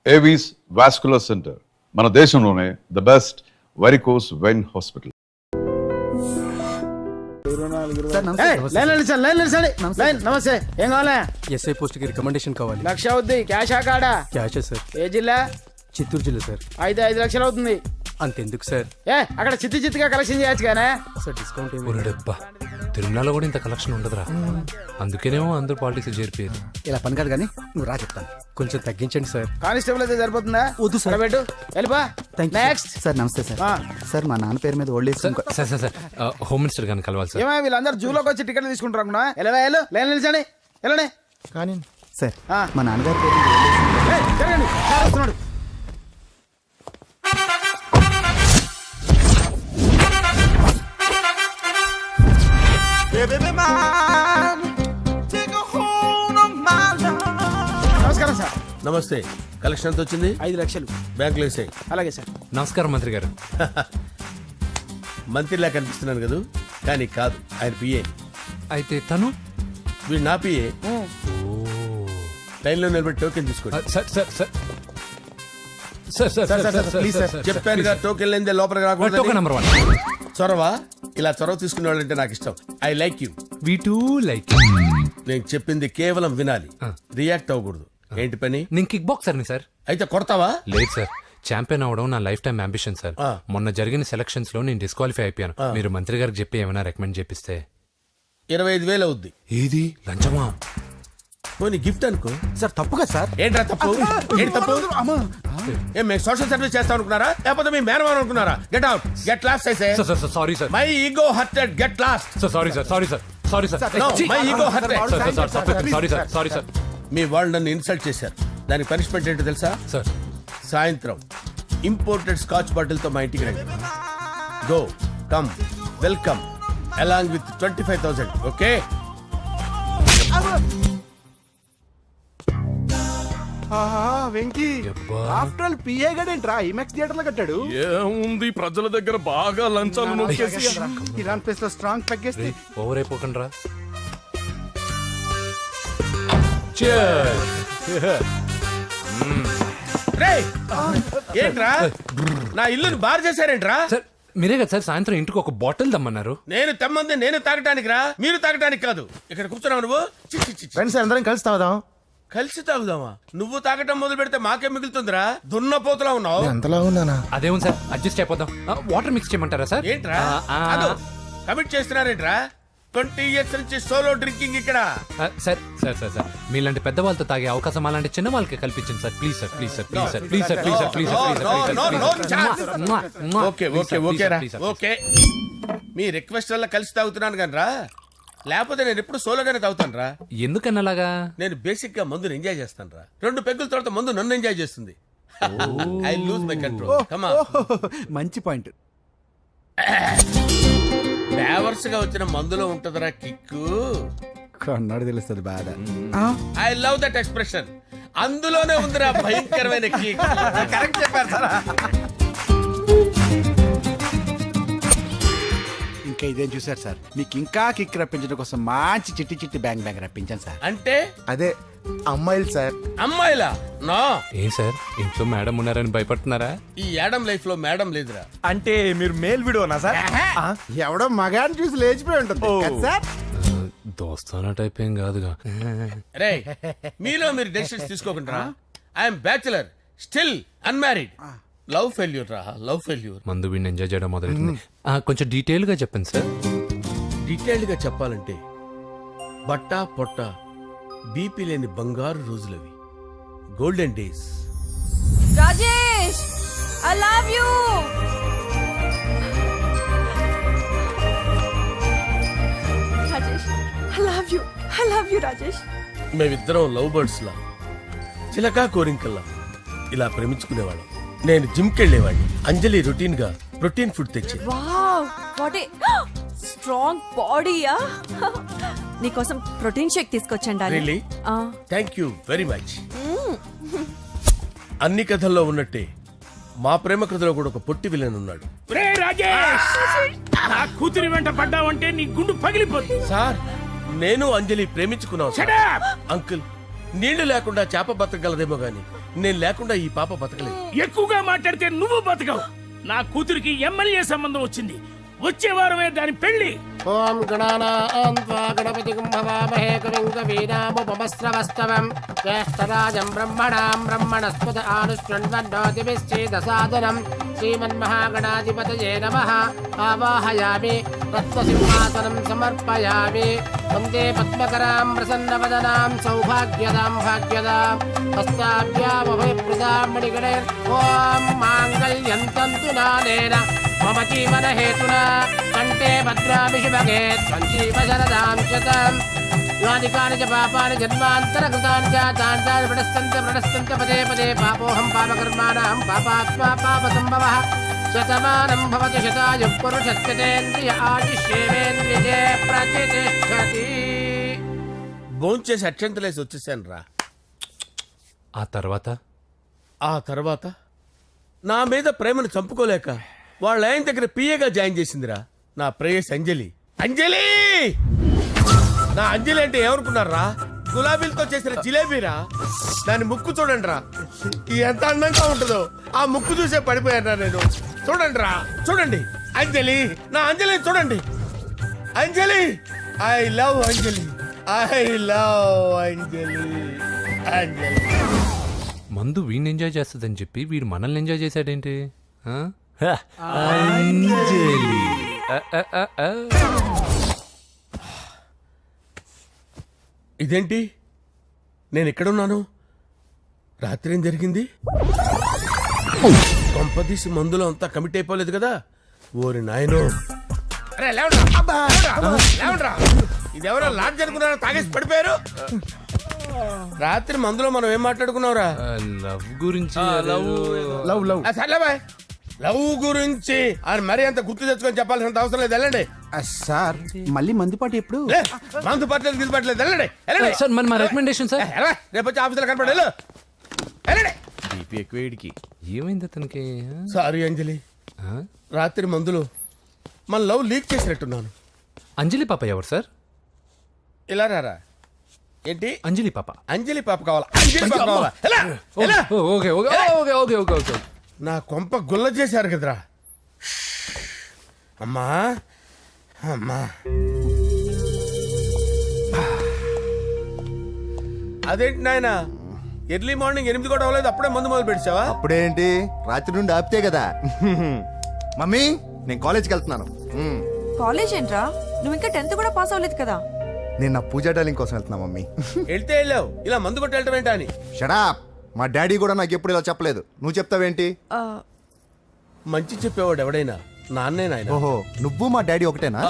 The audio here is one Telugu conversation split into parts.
ఏవీస్ వాస్కులర్ సెంటర్, మన దేశంలోనే the best varicose vein hospital. నమస్తే, ఏం కావాలా? ఎస్ఐ పోస్ట్ కి రికమెండేషన్ కావాలి. 1,00,000 అవుద్ది. క్యాషా కాడా? క్యాషే సార్. ఏ జిల్లా? చిత్తూరు జిల్లా సార్. అయితే 5 లక్షలు అవుతుంది. అంతెందుకు సార్? అక్కడ చిత్తుగా కలెక్షన్ చేయొచ్చు కానీ సార్ డిస్కౌంట్ ఏమి? ఒరేడబ్బా, తిరుమలలో కూడా ఇంత కలెక్షన్ ఉండదురా. అందుకేనేమో అందరూ పాలిటిక్స్ చేరిపోయారు. ఇలా పని కాదు కానీ నువ్వు రా చెప్తాను. కొంచెం తగ్గించండి సార్. కానిస్టేబుల్ అయితే సరిపోతుందా? వద్దు సార్. పెట్టు, వెళ్ళిపా. నెక్స్ట్. సార్ నమస్తే సార్. సార్ మా నాన్న పేరు మీద old age sir sir sir home minister గారిని కలవాలి సార్. ఏమో వీళ్ళందరూ జూలోకి వచ్చి టికెట్లు తీసుకుంటారు అనుకున్నా. లైన్ నిలిచండి, వెళ్ళండి. కానీ సార్ మా నాన్నగారి పేరు మీద old age జరగండి, సార్ వస్తున్నాడు. నమస్కారం సార్. నమస్తే. కలెక్షన్ ఎంత వచ్చింది? 5 లక్షలు. బ్యాంకులో వేసాయి. అలాగే సార్. నమస్కారం మంత్రి గారు. మంత్రిలా కనిపిస్తున్నాను కదా, కానీ కాదు, ఆయన పిఏ. అయితే తను వీడు నా పిఏ. లైన్లో నిలబడి టోకెన్ తీసుకోండి. Sir sir sir sir sir sir please, sir. చెప్పానుగా, టోకెన్ లేనిదే లోపలికి రాకూడదు. Token number 1. చొరవ, ఇలా చొరవ తీసుకునే వాళ్ళంటే నాకు ఇష్టం. I like you. We two like. నేను చెప్పింది కేవలం వినాలి, రియాక్ట్ అవ్వకూడదు. ఏంటి పని? నేను కిక్ బాక్సర్ని సార్. అయితే కొడతావా? లేదు సార్, ఛాంపియన్ అవడం నా లైఫ్ టైం అంబిషన్ సార్. ఆ. మొన్న జరిగిన సెలక్షన్స్ లో నేను డిస్క్వాలిఫై అయిపోయాను. మీరు మంత్రి గారికి చెప్పి ఏమైనా రికమెండ్ చేపిస్తే. 25,000 అవుద్ది. ఏది లంచమా? పోనీ గిఫ్ట్ అనుకో. సార్ తప్పుగా సార్. ఏంట్రా తప్పు? ఏంటి తప్పు? ఏం మేము సోషల్ సర్వీస్ చేస్తాం అనుకున్నారా, లేకపోతే మీ మేనమాన్ అనుకున్నారా? Get out, get lost. అయితే sir sir sorry sir. My ego hurted, get lost. Sir sorry sir, sorry sir, sorry sir. No, my ego hurt. Sorry sir, sorry sir. మీ వాళ్ళు నన్ను ఇన్సల్ట్ చేశారు. దానికి పనిష్మెంట్ ఏంటో తెలుసా? సార్ సాయంత్రం ఇంపోర్టెడ్ స్కాచ్ బాటిల్ తో మా ఇంటికి రండి. Go, come, welcome along with 25,000. Okay? Venky after all PA గడేంట్రా ఇమెక్స్ థియేటర్ లో కట్టాడు. ఏముంది, ప్రజల దగ్గర బాగా లంచాలు నొక్కేసి ఇరాన్ ప్లేస్ లో స్ట్రాంగ్ తగ్గేస్తే ఓవర్ అయిపోకండి రా. రేయ్, ఏంట్రా నా ఇల్లుని బార్ చేశారేంట్రా? సార్ మీరే కదా సార్ సాయంత్రం ఇంటికి ఒక బాటిల్ దమ్మన్నారు. నేను తెమ్మంది నేను తాగటానికి రా, మీరు తాగటానికి కాదు. ఇక్కడ కూర్చున్నావు నువ్వు. చి, చి, చి, చి. ఫ్రెండ్స్ అందరం కలిసి తాగుదాం. కలిసి తాగుదామా? నువ్వు తాగటం మొదలు పెడితే మాకే మిగులుతుందిరా. దున్నపోతులా ఉన్నావు. ఎంతలా ఉన్నానా? అదేమో సార్, అడ్జస్ట్ అయిపోదాం. వాటర్ మిక్స్ చేయమంటారా సార్? ఏంట్రా కమిట్ చేస్తున్నారేంట్రా? 20 years నుంచి సోలో డ్రింకింగ్ ఇక్కడ. సార్ సార్ సార్ సార్ మీలాంటి పెద్ద వాళ్ళతో తాగే అవకాశం అలాంటి చిన్న వాళ్ళకి కల్పించండి sir. Please sir, please sir, please sir, please sir, please sir, please sir. Okay okay okay రా, ఓకే. మీ రిక్వెస్ట్ వల్ల కలిసి తాగుతున్నాను కానీ రా, లేకపోతే నేను ఎప్పుడు సోలోగానే తాగుతాను రా. ఎందుకన్నా అలాగా? నేను బేసిక్ గా మందుని ఎంజాయ్ చేస్తాను రా. 2 పెగ్గుల తర్వాత మందు నన్ను ఎంజాయ్ చేస్తుంది. I lose my control. Come on. మంచి పాయింట్. ఫ్లేవర్స్ గా వచ్చిన మందులో ఉంటదరా కిక్కు. కన్నాడు తెలుస్తుంది బాధ. I love that expression. అందులోనే ఉందిరా భయంకరమైన కిక్. కరెక్ట్ చెప్పారు సార్. ఇంకా ఇదేం చూసారు సార్, మీకు ఇంకా కిక్ రప్పించడం కోసం మంచి చిట్టి చిట్టి బ్యాంగ్ బ్యాంగ్ రప్పించాను సార్. అంటే అదే అమ్మాయిలు సార్. అమ్మాయిలా? నో. ఏం సార్ ఇంట్లో మేడం ఉన్నారని భయపడుతున్నారా? ఈ యాడమ్ లైఫ్ లో మేడం లేదురా. అంటే మీరు మేల్ వీడియోనా సార్? ఎవడో మగాన్ని చూసి లేచిపోయి ఉంటుంది కదా సార్. దోస్తానా టైప్ ఏం కాదుగా. రే, మీలో మీరు డెసిషన్స్ తీసుకోకుండా. I'm bachelor, still unmarried. Love failure రా, లవ్ ఫెయిల్యూర్. మందు వీడిని ఎంజాయ్ చేయడం మొదలైంది. కొంచెం డీటెయిల్ గా చెప్పండి సార్. డీటెయిల్డ్ గా చెప్పాలంటే బట్టా పొట్ట బీపీ లేని బంగారు రోజులవి, golden days. Rajesh, I love you. Rajesh, I love you. I love you, Rajesh. మేమిద్దరం లవ్ బర్డ్స్ లా, చిలకా కోరింకల్లా ఇలా ప్రేమించుకునేవాళ్ళం. నేను జిమ్ కెళ్ళేవాడిని. అంజలి రొటీన్ గా ప్రోటీన్ ఫుడ్ తెచ్చి. వావ్, వాట్ ఏ స్ట్రాంగ్ బాడీయా. నీకోసం ప్రోటీన్ షేక్ తీసుకొచ్చండి. Really? Thank you very much. అన్ని కథల్లో ఉన్నట్టే మా ప్రేమ కథలో కూడా ఒక పొట్టి విలన్ ఉన్నాడు. కూతురి వెంట పడ్డావంటే నీ గుండు పగిలిపోతుంది. సార్, నేను అంజలి ప్రేమించుకున్నాను. అంకుల్, నీళ్లు లేకుండా చేప బతకగలదేమో గాని నేను లేకుండా ఈ పాప బతకలేదు. ఎక్కువగా మాట్లాడితే నువ్వు బతకవు. నా కూతురికి ఎమ్మెల్యే సంబంధం వచ్చింది. వచ్చే వారమే దాని పెళ్లి. ఓం గణానాం త్వా గణపతిం భవామహే కవిం కవీనాముపమస్రవస్తవం జ్యేష్ఠరాజం బ్రహ్మణాం బ్రహ్మణస్పద ఆనుష్ణ్వన్నోతిభిశ్చేదసాదనం శ్రీమన్మహాగణాధిపతయే నమః. ఆవాహయామి రత్నసింహాసనం సమర్పయామి. వందే పద్మకరాం ప్రసన్నవదనాం సౌభాగ్యదాం భాగ్యదాం హస్తాభ్యామభయప్రదాం మణిగణే. ఓం మాంగళ్యం తంతు నానేన మమ జీవన హేతునా కంటే భద్రామి శుభగే సంజీవ శరదాం శతం. యాని కాని చ పాపాని జన్మాంతరకృతాని చ తాని తాని ప్రణశ్యంత పదే పదే పాపోహం పాపకర్మాణం పాపాత్మా పాపసంభవః. శతమానం భవతి శతాయుః పురుషస్యతేంద్రియ ఆయుష్యేవేంద్రియే ప్రతిష్టతి. భోంచేసి అక్షంతలేసి వచ్చేసాను రా. ఆ తర్వాత నా మీద ప్రేమను చంపుకోలేక వాళ్ళ ఆయన దగ్గర పిఏగా జాయిన్ చేసిందిరా నా ప్రేయస్ అంజలి. అంజలి నా అంజలి అంటే ఏమనుకున్నారా? గులాబీలతో చేసిన జిలేబీరా. దాని ముక్కు చూడండి రా, ఎంత అందంగా ఉంటుందో. ఆ ముక్కు చూసే పడిపోయారా నేను. చూడండి రా, చూడండి అంజలి, నా అంజలి చూడండి. Anjali, I love Anjali, I love Anjali. Anjali మందు వీడిని ఎంజాయ్ చేస్తుందని చెప్పి వీడు మనల్ని ఎంజాయ్ చేశాడేంటి? ఆ? అంజలి. ఇదేంటి, నేను ఎక్కడున్నాను? రాత్రి ఏం జరిగింది? కొంపదీసి మందులో అంతా కమిట్ అయిపోలేదు కదా? ఓరి నాయనో. అరే లేవండ్రా, అబ్బా, లేవండ్రా. ఇదెవరో లాడ్జ్ అనుకున్నారో తాగేసి పడిపోయారు. రాత్రి మందులో మనం ఏం మాట్లాడుకున్నావురా? లవ్ గురించి. లవ్ లవ్ సర్లే బాయ్, లవ్ గురించి అని మరీ అంత గుర్తు తెచ్చుకొని చెప్పాల్సినంత అవసరం లేదు. వెళ్ళండి. సార్ మళ్ళీ మందుపాటి ఎప్పుడు? లే, మందు పట్టలేదు గిల్లు పట్టలేదు. వెళ్ళండి, వెళ్ళండి. సార్ మరి మా రికమెండేషన్ సార్. రేపు వచ్చి ఆఫీసులో కనపడి వెళ్ళు. వెళ్ళండి. బీపీ ఎక్కువ వీడికి. ఏమైంది అతనికి? సారీ అంజలి, రాత్రి మందులో మన లవ్ లీక్ చేసినట్టున్నాను. అంజలి పాప ఎవరు సార్? ఇలా రారా. ఏంటి అంజలి పాప? అంజలి పాప కావాలా? అంజలి పాప కావాలా? ఎలా? ఎలా? Okay okay okay okay okay okay. నా కొంప గుల్ల చేశారు కదరా. అమ్మా అమ్మా, అదేంటి నాయన, ఎర్లీ మార్నింగ్ 8 కూడా అవ్వలేదు, అప్పుడే మందు మొదలు పెడిచావా? అప్పుడేంటి, రాత్రి నుండి ఆపితే కదా. మమ్మీ, నేను కాలేజ్కి వెళ్తున్నాను. కాలేజ్ ఏంట్రా? నువ్వు ఇంకా 10th కూడా పాస్ అవ్వలేదు కదా. నేను నా పూజా డాలింగ్ కోసం వెళ్తున్నా మమ్మీ. వెళ్తే వెళ్ళావు, ఇలా మందు కొట్టి వెళ్ళటం ఏంటా అని. షడాప్. మా డాడీ కూడా నాకు ఎప్పుడు ఇలా చెప్పలేదు. నువ్వు చెప్తావేంటి? మంచి చెప్పేవాడు ఎవడైనా నాన్నే నాయన. ఓహో, నువ్వు మా డాడీ ఒకటేనా?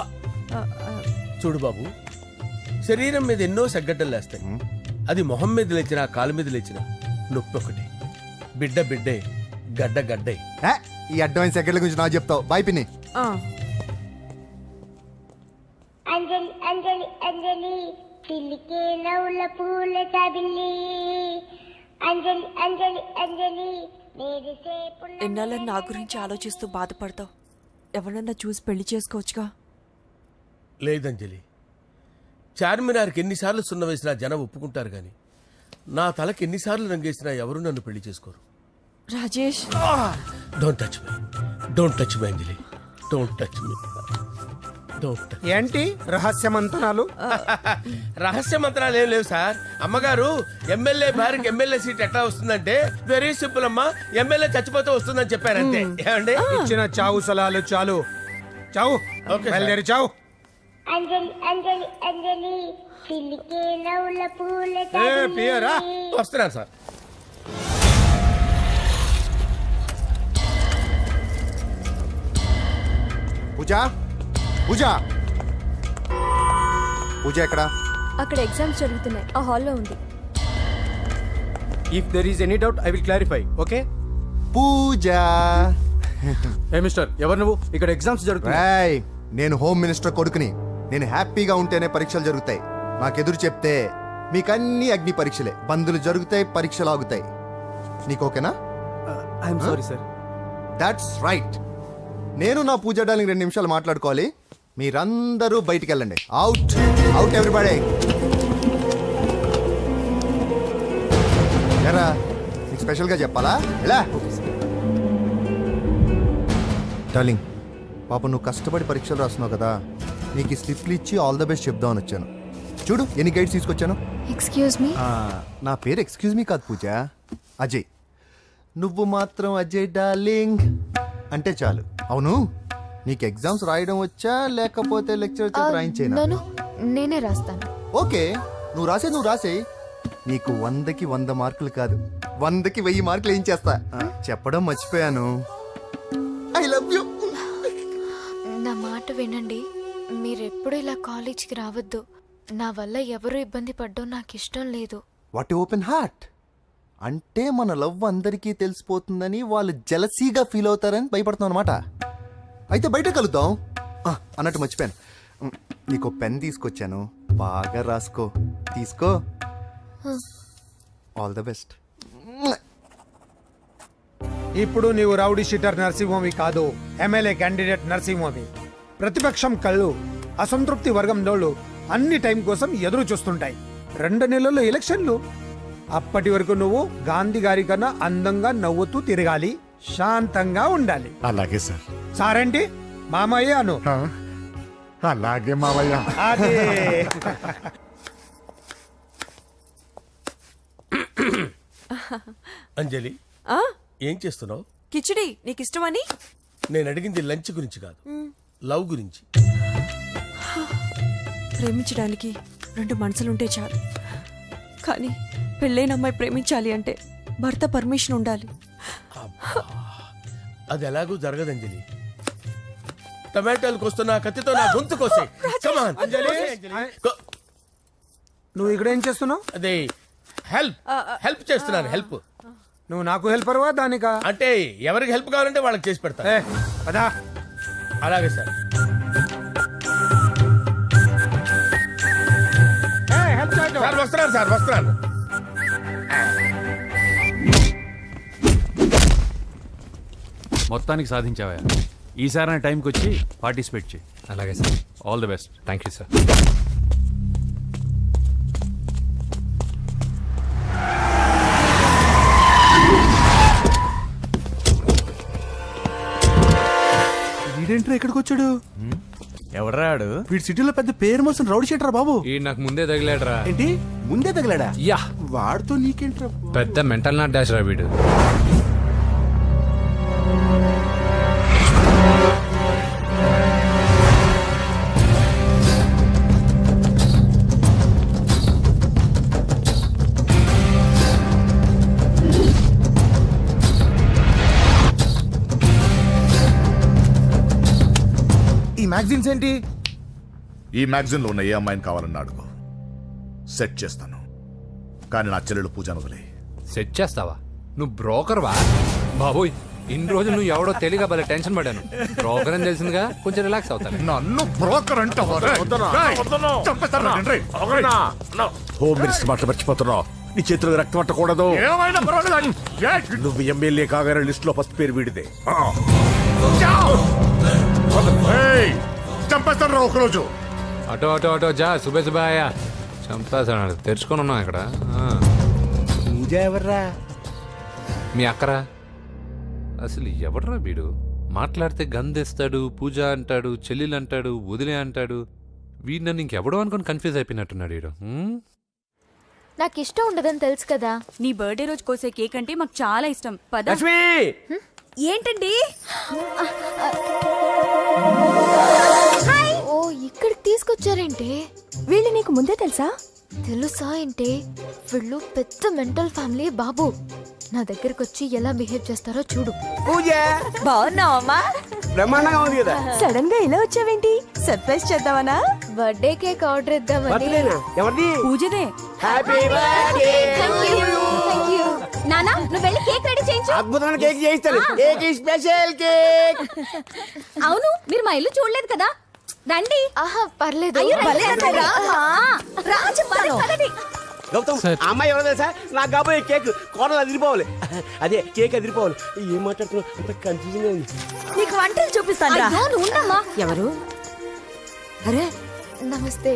చూడు బాబు, శరీరం మీద ఎన్నో సగ్గడ్డలు లేస్తాయి. అది మొహం మీద లేచినా కాలు మీద లేచినా నొప్పి ఒకటి. బిడ్డ బిడ్డే, గడ్డ గడ్డే. ఈ అడ్వాన్స్ సెకండ్ల గురించి నాకు చెప్తావు. బాయ్ పిన్ని. అంజలి అంజలి అంజలి పిల్లికే నవ్వుల పూల తబిల్లి. అంజలి అంజలి అంజలి ఎన్నాళ్ళ నా గురించి ఆలోచిస్తూ బాధపడతావు. ఎవరన్నా చూసి పెళ్లి చేసుకోవచ్చుగా. లేదంజలి, చార్మినార్కి ఎన్నిసార్లు సున్న వేసినా జనం ఒప్పుకుంటారు గాని నా తలకి ఎన్నిసార్లు రంగేసినా ఎవరు నన్ను పెళ్లి చేసుకోరు. Rajesh, don't touch me, don't touch me Anjali, don't touch me, don't touch. ఏంటి రహస్య మంతనాలు? రహస్య మంత్రాలు ఏం లేవు సార్. అమ్మగారు ఎమ్మెల్యే భార్యకి ఎమ్మెల్యే సీట్ ఎట్లా వస్తుందంటే వెరీ సింపుల్ అమ్మా, ఎమ్మెల్యే చచ్చిపోతే వస్తుందని చెప్పారు అంతే. ఏమండి, ఇచ్చిన చావు సలాలు చాలు. చావు. Okay sir. బయలుదేరి చావు. అంజలి అంజలి అంజలి పిల్లికే నవ్వుల పూల పియరా వస్తున్నాను సార్. పూజ, పూజ, పూజ ఎక్కడ? అక్కడ ఎగ్జామ్స్ జరుగుతున్నాయి, ఆ హాల్లో ఉంది. If there is any doubt I will clarify. Okay Pooja. ఏ మిస్టర్, ఎవరు నువ్వు? ఇక్కడ ఎగ్జామ్స్ జరుగుతున్నాయి. రాయ్, నేను హోమ్ మినిస్టర్ కొడుకుని. నేను హ్యాపీగా ఉంటేనే పరీక్షలు జరుగుతాయి. నాకెదురు చెప్తే మీకన్నీ అగ్ని పరీక్షలే. బందులు జరుగుతాయి, పరీక్షలు ఆగుతాయి. నీకు ఓకేనా? I'm sorry sir. That's right. నేను నా పూజ డాలింగ్ 2 నిమిషాలు మాట్లాడుకోవాలి. మీరందరూ బయటికి వెళ్ళండి. Out, out everybody. ఎరా, నీకు నీకు స్పెషల్గా చెప్పాలా ఎలా డార్లింగ్ పాప నువ్వు కష్టపడి పరీక్షలు రాస్తున్నావు కదా నీకు ఈ స్లిప్లు ఇచ్చి ఆల్ ద బెస్ట్ చెప్దామని వచ్చాను చూడు ఎన్ని గైడ్స్ తీసుకొచ్చాను ఎక్స్క్యూజ్ మీ నా పేరు ఎక్స్క్యూజ్ మీ కాదు పూజ అజయ్ నువ్వు మాత్రం అజయ్ డార్లింగ్ అంటే చాలు అవును నీకు ఎగ్జామ్స్ రాయడం వచ్చా లేకపోతే లెక్చర్ రాయించేనా నేనే రాస్తాను ఓకే నువ్వు రాసే నీకు 100కి 100 మార్కులు కాదు 100కి 1000 మార్కులు ఏం చేస్తా చెప్పడం మర్చిపోయాను ఐ లవ్ యూ నా మాట వినండి మీరెప్పుడు ఇలా కాలేజ్కి రావద్దు నా వల్ల ఎవరు ఇబ్బంది పడ్డం నాకు ఇష్టం లేదు వాట్ ఓపెన్ హార్ట్ అంటే మన లవ్ అందరికీ తెలిసిపోతుందని వాళ్ళు జలసీగా ఫీల్ అవుతారని భయపడుతున్నాం అనమాట అయితే బయట కలుద్దాం అన్నట్టు మర్చిపోయాను నీకు పెన్ తీసుకొచ్చాను బాగా రాసుకో తీసుకో ఆల్ ద బెస్ట్ ఇప్పుడు నీవు రౌడీ షీటర్ నరసింహమి కాదు ఎమ్మెల్యే క్యాండిడేట్ నరసింహమి ప్రతిపక్షం కళ్ళు అసంతృప్తి వర్గం నోళ్ళు అన్ని టైం కోసం ఎదురు చూస్తుంటాయి 2 నెలల్లో ఎలక్షన్లు అప్పటి వరకు నువ్వు గాంధీ గారి కన్నా అందంగా నవ్వుతూ తిరగాలి శాంతంగా ఉండాలి అలాగే సార్. సారేంటి మామయ్య అను అలాగే మావయ్య. అదే అంజలి ఏం చేస్తున్నావు? కిచిడి నీకు ఇష్టమని నేను అడిగింది లంచ్ గురించి కాదు, లవ్ గురించి. ప్రేమించడానికి 2 మనసులుంటే చాలు కానీ పెళ్ళైన అమ్మాయి ప్రేమించాలి అంటే భర్త పర్మిషన్ ఉండాలి. అది ఎలాగూ జరగదు అంజలి. టమాటాలు కోస్తున్నా కత్తితో నా గొంతు కోసే. నువ్వు ఇక్కడ ఏం చేస్తున్నావు? అదే హెల్ప్ చేస్తున్నాను. హెల్ప్ నువ్వు నాకు హెల్పర్వా దానికా? అంటే ఎవరికి హెల్ప్ కావాలంటే వాళ్ళకి చేసి పెడతా. పదా అలాగే సార్. సార్ వస్తున్నాను, సార్ వస్తున్నాను. మొత్తానికి సాధించావా? ఈసారి టైంకి వచ్చి పార్టిసిపేట్ చేయి. అలాగే sir. All the best. Thank you sir. వీడేంట్రా ఇక్కడికి వచ్చాడు? ఎవడ్రాడు? వీడి సిటీలో పెద్ద పేరు మోసిన రౌడీ షీటర్ బాబు. ఈ నాకు ముందే తగిలాడరా. ఏంటి ముందే తగిలాడా? యా, వాడితో నీకేంట్రా? పెద్ద మెంటల్ నాట్ డాష్ రా వీడు. ఈ మ్యాగజైన్స్ ఏంటి? ఈ మ్యాగజైన్ లో ఉన్న ఏ అమ్మాయిని కావాలని అడుగు, సెట్ చేస్తాను. కానీ నా చెల్లెలు పూజను వదిలే. సెట్ చేస్తావా? నువ్వు బ్రోకర్ వా? బాబోయ్, ఇన్ని రోజులు నువ్వు ఎవడో తెలియక భలే టెన్షన్ పడాను. బ్రోకర్ అని తెలిసిందిగా కొంచెం రిలాక్స్ అవుతాను. నన్ను బ్రోకర్ అంటావా? హోమ్ మినిస్టర్ మాట మర్చిపోతున్నావు. నీ చేతులకు రక్తం పట్టకూడదు. నువ్వు ఎమ్మెల్యే కాగానే లిస్ట్ లో ఫస్ట్ పేరు వీడిదే. చంపేస్తాను రా ఒకరోజు. అటో అటో అటో జా సుబే సుబాయా చంపేసాడు. తెరుచుకొని ఉన్నాం ఇక్కడ. పూజ ఎవర్రా? మీ అక్కరా? అసలు ఎవడరా వీడు? మాట్లాడితే గంధేస్తాడు, పూజ అంటాడు, చెల్లెలు అంటాడు, వదిలే అంటాడు. వీడు నన్ను ఇంకెవడో అనుకుని కన్ఫ్యూజ్ అయిపోయినట్టున్నాడు వీడు. నాకు ఇష్టం ఉండదని తెలుసు కదా. నీ బర్త్డే రోజు కోసే కేక్ అంటే మాకు చాలా ఇష్టం. పద. ఏంటండి? ఓ, ఇక్కడికి తీసుకొచ్చారేంటి? వీళ్ళు నీకు ముందే తెలుసా? తెలుసా ఏంటి? వీళ్ళు పెద్ద మెంటల్ ఫ్యామిలీ బాబు. నా దగ్గరకు వచ్చి ఎలా బిహేవ్ చేస్తారో చూడు. పూజ బాగున్నావమ్మా? బ్రహ్మాండంగా ఉంది కదా. సడన్ గా ఇలా వచ్చావేంటి? సర్ప్రైజ్ చేద్దామనా? బర్త్డే కేక్ ఆర్డర్ ఇద్దామని. ఎవరిది? పూజదే. Happy birthday. థాంక్యూ. నానా, నువ్వు వెళ్ళి కేక్ రెడీ చేయించు. అద్భుతమైన కేక్ చేయిస్తాను. Cake special cake. అవును, మీరు మా ఇల్లు చూడలేదు కదా. రండి. ఆహా, పర్లేదు. గౌతమ్, అమ్మాయి ఎవరో తెలుసా? నాకు కాబోయే కేక్ కోడలు అదిరిపోవాలి. అదే కేక్ అదిరిపోవాలి. ఏం మాట్లాడుతున్నావు? అంత కన్ఫ్యూజన్ ఉంది. నీకు వంటలు చూపిస్తాను. ఎవరు? అరే నమస్తే.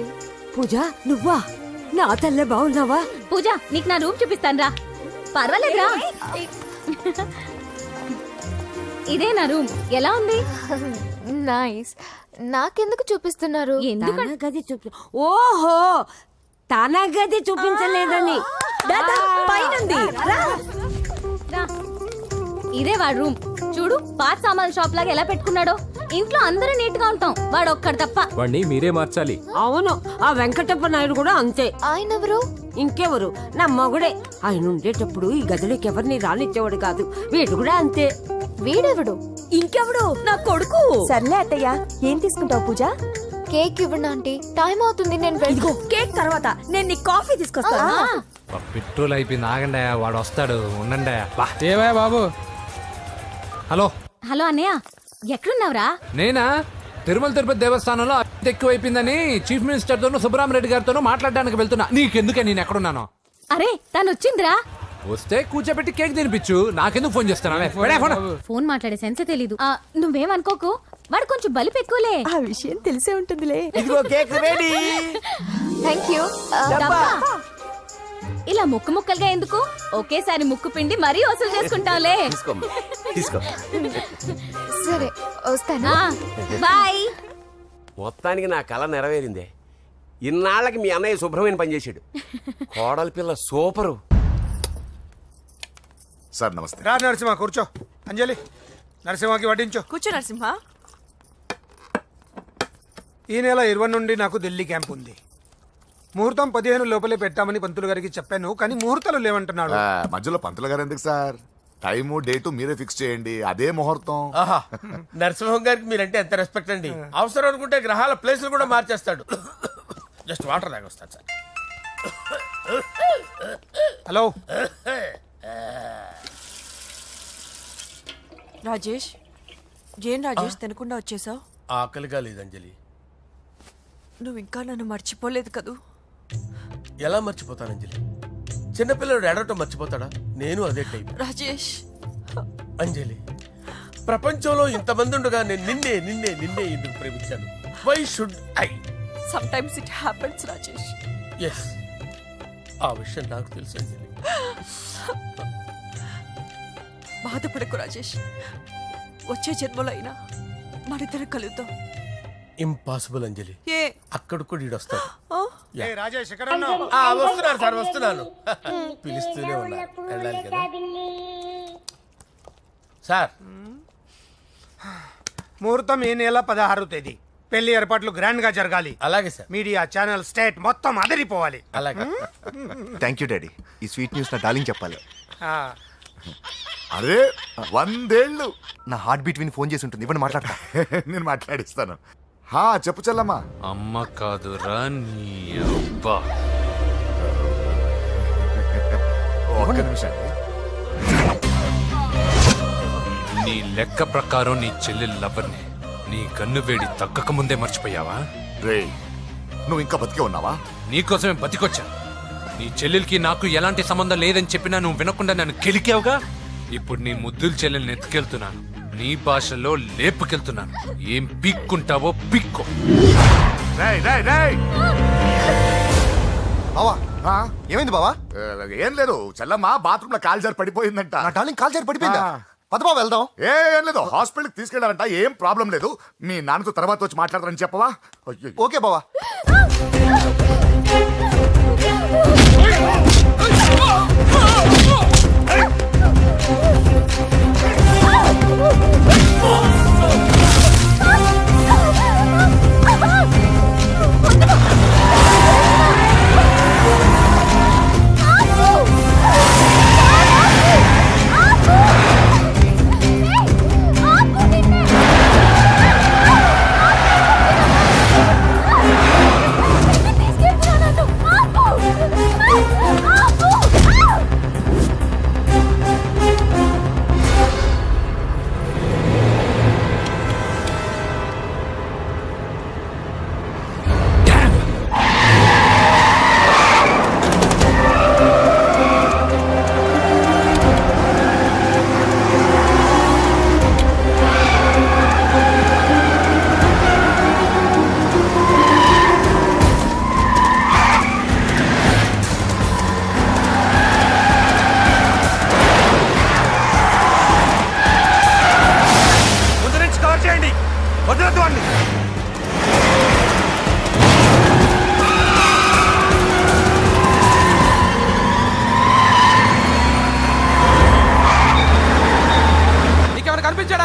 పూజ, నువ్వా? నా తల్లే బాగున్నావా? పూజ, నీకు నా రూమ్ చూపిస్తాను రా. పర్వాలేదురా. ఇదే నా రూమ్. ఎలా ఉంది? నైస్. నాకెందుకు చూపిస్తున్నారు? తన గది చూపి ఓహో తన గది చూపించలేదని పైనుంది. ఇదే వాడు రూమ్. చూడు, పాత సామాన్ షాప్ లాగా ఎలా పెట్టుకున్నాడో. ఇంట్లో అందరూ నీట్ గా ఉంటాం, వాడు ఒక్కడు తప్ప. వాడిని మీరే మార్చాలి. అవును, ఆ వెంకటప్ప నాయుడు కూడా అంతే. ఆయన ఎవరు? ఇంకెవరు, నా మగుడే. ఆయన ఉండేటప్పుడు ఈ గదిలోకి ఎవరిని రానిచ్చేవాడు కాదు. వీడు కూడా అంతే. వీడెవడు? ఇంకెవడు, నా కొడుకు. సర్లే అత్తయ్య, ఏం తీసుకుంటావు పూజ? కేక్ ఇవ్వండి ఆంటీ, టైం అవుతుంది. నేను ఇదిగో కేక్ తర్వాత నేను నీ కాఫీ తీసుకొస్తాను. పెట్రోల్ అయిపోయింది, ఆగండి, వాడు వస్తాడు, ఉండండి. ఏవా బాబు? హలో హలో అన్నయ్య, ఎక్కడున్నావురా? నేనా తిరుమల తిరుపతి దేవస్థానంలో అత్యంత ఎక్కువైపోయిందని చీఫ్ మినిస్టర్ తోనూ సుబ్రహ్మరెడ్డి గారితోనూ మాట్లాడడానికి వెళ్తున్నా. నీకెందుకే నేను ఎక్కడున్నాను? అరే తను వచ్చిందిరా. వస్తే కూర్చోబెట్టి కేక్ తినిపించు, నాకెందుకు ఫోన్ చేస్తున్నా? ఫోన్ మాట్లాడే సెన్స్ తెలీదు. నువ్వేమనుకోకు, వాడు కొంచెం బలిపు ఎక్కువలే. ఆ విషయం తెలిసే ఉంటుందిలే. ఇదిగో కేక్ రెడీ. Thank you. ఇలా ముక్కు ముక్కలుగా ఎందుకు? ఒకేసారి ముక్కు పిండి మరీ వసూలు చేసుకుంటావులే. తీసుకో. సరే వస్తానా, బాయ్. మొత్తానికి నా కళ నెరవేరిందే. ఇన్నాళ్ళకి మీ అన్నయ్య శుభ్రమైన పనిచేశాడు. కోడలి పిల్ల సూపరు. సార్ నమస్తే. రా నరసింహ, కూర్చో. అంజలి, నరసింహకి వడ్డించు. కూర్చో నరసింహ. ఈ నెల 20 నుండి నాకు ఢిల్లీ క్యాంప్ ఉంది. ముహూర్తం 15 లోపలే పెట్టామని పంతులు గారికి చెప్పాను, కానీ ముహూర్తాలు లేవంటున్నాడు. మధ్యలో పంతులు గారు ఎందుకు సార్? టైము డేటు మీరే ఫిక్స్ చేయండి, అదే ముహూర్తం. ఆహా, నరసింహం గారికి మీరంటే ఎంత రెస్పెక్ట్ అండి. అవసరం అనుకుంటే గ్రహాల ప్లేసులు కూడా మార్చేస్తాడు. జస్ట్ వాటర్ తాగొస్తాను సార్. హలో రాజేష్, ఏం రాజేష్ తినకుండా వచ్చేసావు? ఆకలిగా లేదు అంజలి. నువ్వు ఇంకా నన్ను మర్చిపోలేదు కదూ? ఎలా మర్చిపోతాను అంజలి? చిన్నపిల్లడు ఏడవటం మర్చిపోతాడా? నేను అదే టైప్. రాజేష్, అంజలి, ప్రపంచంలో ఇంతమంది ఉండగా నేను నిన్నే నిన్నే నిన్నే ఎందుకు ప్రేమించాను? Why should I? Sometimes it happens Rajesh. Yes, ఆ విషయం నాకు తెలుసు అంజలి. బాధపడకు రాజేష్, వచ్చే జన్మలో అయినా మరిద్దరు కలుద్దాం. ఇంపాసిబుల్ అంజలి. ఏ అక్కడ కూడా ఈడు వస్తాడు. ఏ రాజేష్, ఎక్కడ ఉన్నావు? వస్తున్నాను సార్, వస్తున్నాను. పిలుస్తూనే ఉన్నారు, వెళ్ళాలి కదా సార్. ముహూర్తం ఈ నెల 16వ తేదీ. పెళ్లి ఏర్పాట్లు గ్రాండ్ గా జరగాలి. అలాగే సార్. మీడియా ఛానల్ స్టేట్ మొత్తం అదిరిపోవాలి. అలాగే. Thank you daddy. ఈ స్వీట్ న్యూస్ నా డార్లింగ్ చెప్పాలి. అరే 100 ఏళ్ళు. నా హార్ట్ బీట్ విని ఫోన్ చేసి ఉంటుంది, ఇవ్వండి మాట్లాడతా. నేను మాట్లాడిస్తాను. హా చెప్పు చెల్లమ్మా. అమ్మ కాదురా నీ అబ్బా. ఒక్క నిమిషం. నీ లెక్క ప్రకారం నీ చెల్లెలు లవర్ని నీ కన్ను వేడి తగ్గక ముందే మర్చిపోయావా? రే, నువ్వు ఇంకా బతికే ఉన్నావా? నీకోసమే బతికొచ్చా. నీ చెల్లెలకి నాకు ఎలాంటి సంబంధం లేదని చెప్పినా నువ్వు వినకుండా నన్ను కెలికావుగా. ఇప్పుడు నీ ముద్దుల చెల్లెల్ని ఎత్తుకెళ్తున్నాను, నీ భాషలో లేపుకెళ్తున్నాను. ఏం పీక్కుంటావో పీక్కో. రేయ్ రేయ్ రేయ్. బావా, ఆ? ఏమైంది బావా? ఏం లేదు, చెల్లమ్మ బాత్రూమ్ లో కాలు జారి పడిపోయిందంట. నా డార్లింగ్ కాల్ చేరి పడిపోయిందా? పద బావ వెళ్దాం. ఏం లేదు, హాస్పిటల్కి తీసుకెళ్లారంట. ఏం ప్రాబ్లం లేదు. మీ నాన్నతో తర్వాత వచ్చి మాట్లాడతారని చెప్పవా? అయ్యో. ఓకే బావా.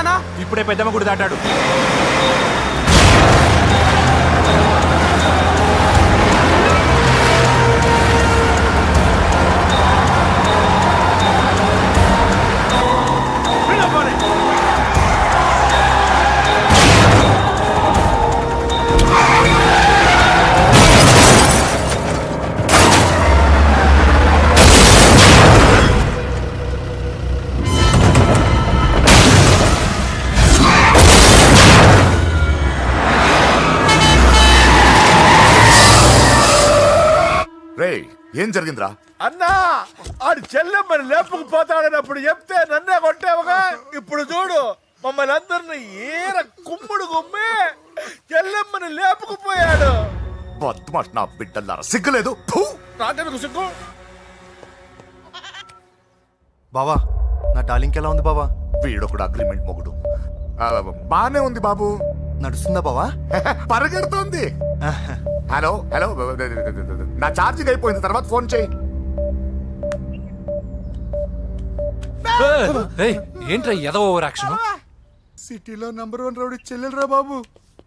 నానా ఇప్పుడే పెద్దమ్మ గుడి దాటాడు. రే ఏం జరిగిందిరా? అన్నా ఆడు చెల్లెమ్మని లేపుకుపోతాడనప్పుడు చెప్తే నన్నే కొట్టావుగా. ఇప్పుడు చూడు మమ్మల్ని అందరిని ఏర కుమ్ముడు గుమ్మి చెల్లెమ్మని లేపుకుపోయాడు. బద్మాష్ నా బిడ్డల్లారా, సిగ్గులేదు? ఫు! నాకెందుకు సిగ్గు? బావా నా డార్లింగ్ ఎలా ఉంది బావా? వీడొకడు అగ్రిమెంట్ మొగుడు. బానే ఉంది బాబు. నడుస్తుందా బావా? పరిగెడుతోంది. హలో హలో, నా ఛార్జింగ్ అయిపోయింది, తర్వాత ఫోన్ చేయి. ఏంట్రా ఎదో ఓవర్ యాక్షన్? సిటీలో నంబర్ 1 రౌడీ చెల్లెలరా బాబు.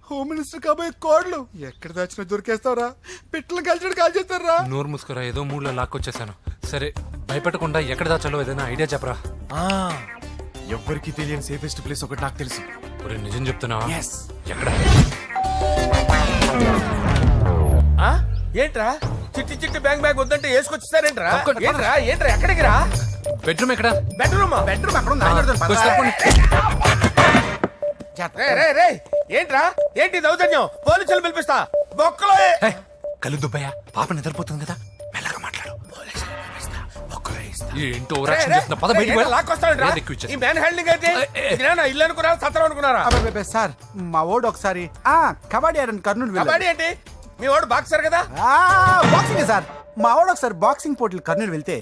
హోమ్ మినిస్టర్ కాబోయే కోడ్లు ఎక్కడ దాచినా దొరికేస్తావరా? పిట్టలు కలిసి కాల్ చేస్తారా? నోరు మూసుకురా, ఏదో మూడ్లో లాక్కొచ్చేసాను. సరే భయపెట్టకుండా ఎక్కడ దాచాలో ఏదైనా ఐడియా చెప్పరా. ఎవ్వరికి తెలియని సేఫెస్ట్ ప్లేస్ ఒకటి నాకు తెలుసు. ఒరే నిజం చెప్తున్నావా? ఎక్కడ? ఆ? ఏంట్రా చిట్టి చిట్టి బ్యాంగ్ బ్యాగ్ వద్దంటే వేసుకొచ్చేసారేంట్రా? ఏంట్రా ఏంట్రా ఎక్కడికి రా? బెడ్రూమ్ ఎక్కడ? బెడ్రూమ్ అక్కడ ఉంది. కొంచెం తప్పండి. రే ఏంట్రా ఏంటి దౌర్జన్యం? పోలీసులు పిలిపిస్తా బొక్కలో. కళ్ళు దుబ్బయ్యా, పాప నిద్రపోతుంది కదా, మెల్లగా మాట్లాడు. ఏంటో ఓవర్ యాక్షన్ చేస్తున్నా, పద బయటికి వెళ్ళు. లాక్కొస్తాడంట్రా ఏది ఎక్కువ ఇచ్చేస్తా. ఈ మ్యాన్ హ్యాండింగ్ అయితే ఇదేనా ఇల్లు అనుకున్నారా సత్రం అనుకున్నారా? అబ్బే సార్ మా ఓడు ఒకసారి కబడ్డీ ఆడని కర్నూలు కబడ్డీ ఏంటి? మీ వాడు బాక్సర్ కదా? Boxing sir. మా వాడు ఒకసారి బాక్సింగ్ పోటీలు కర్నూలు వెళ్తే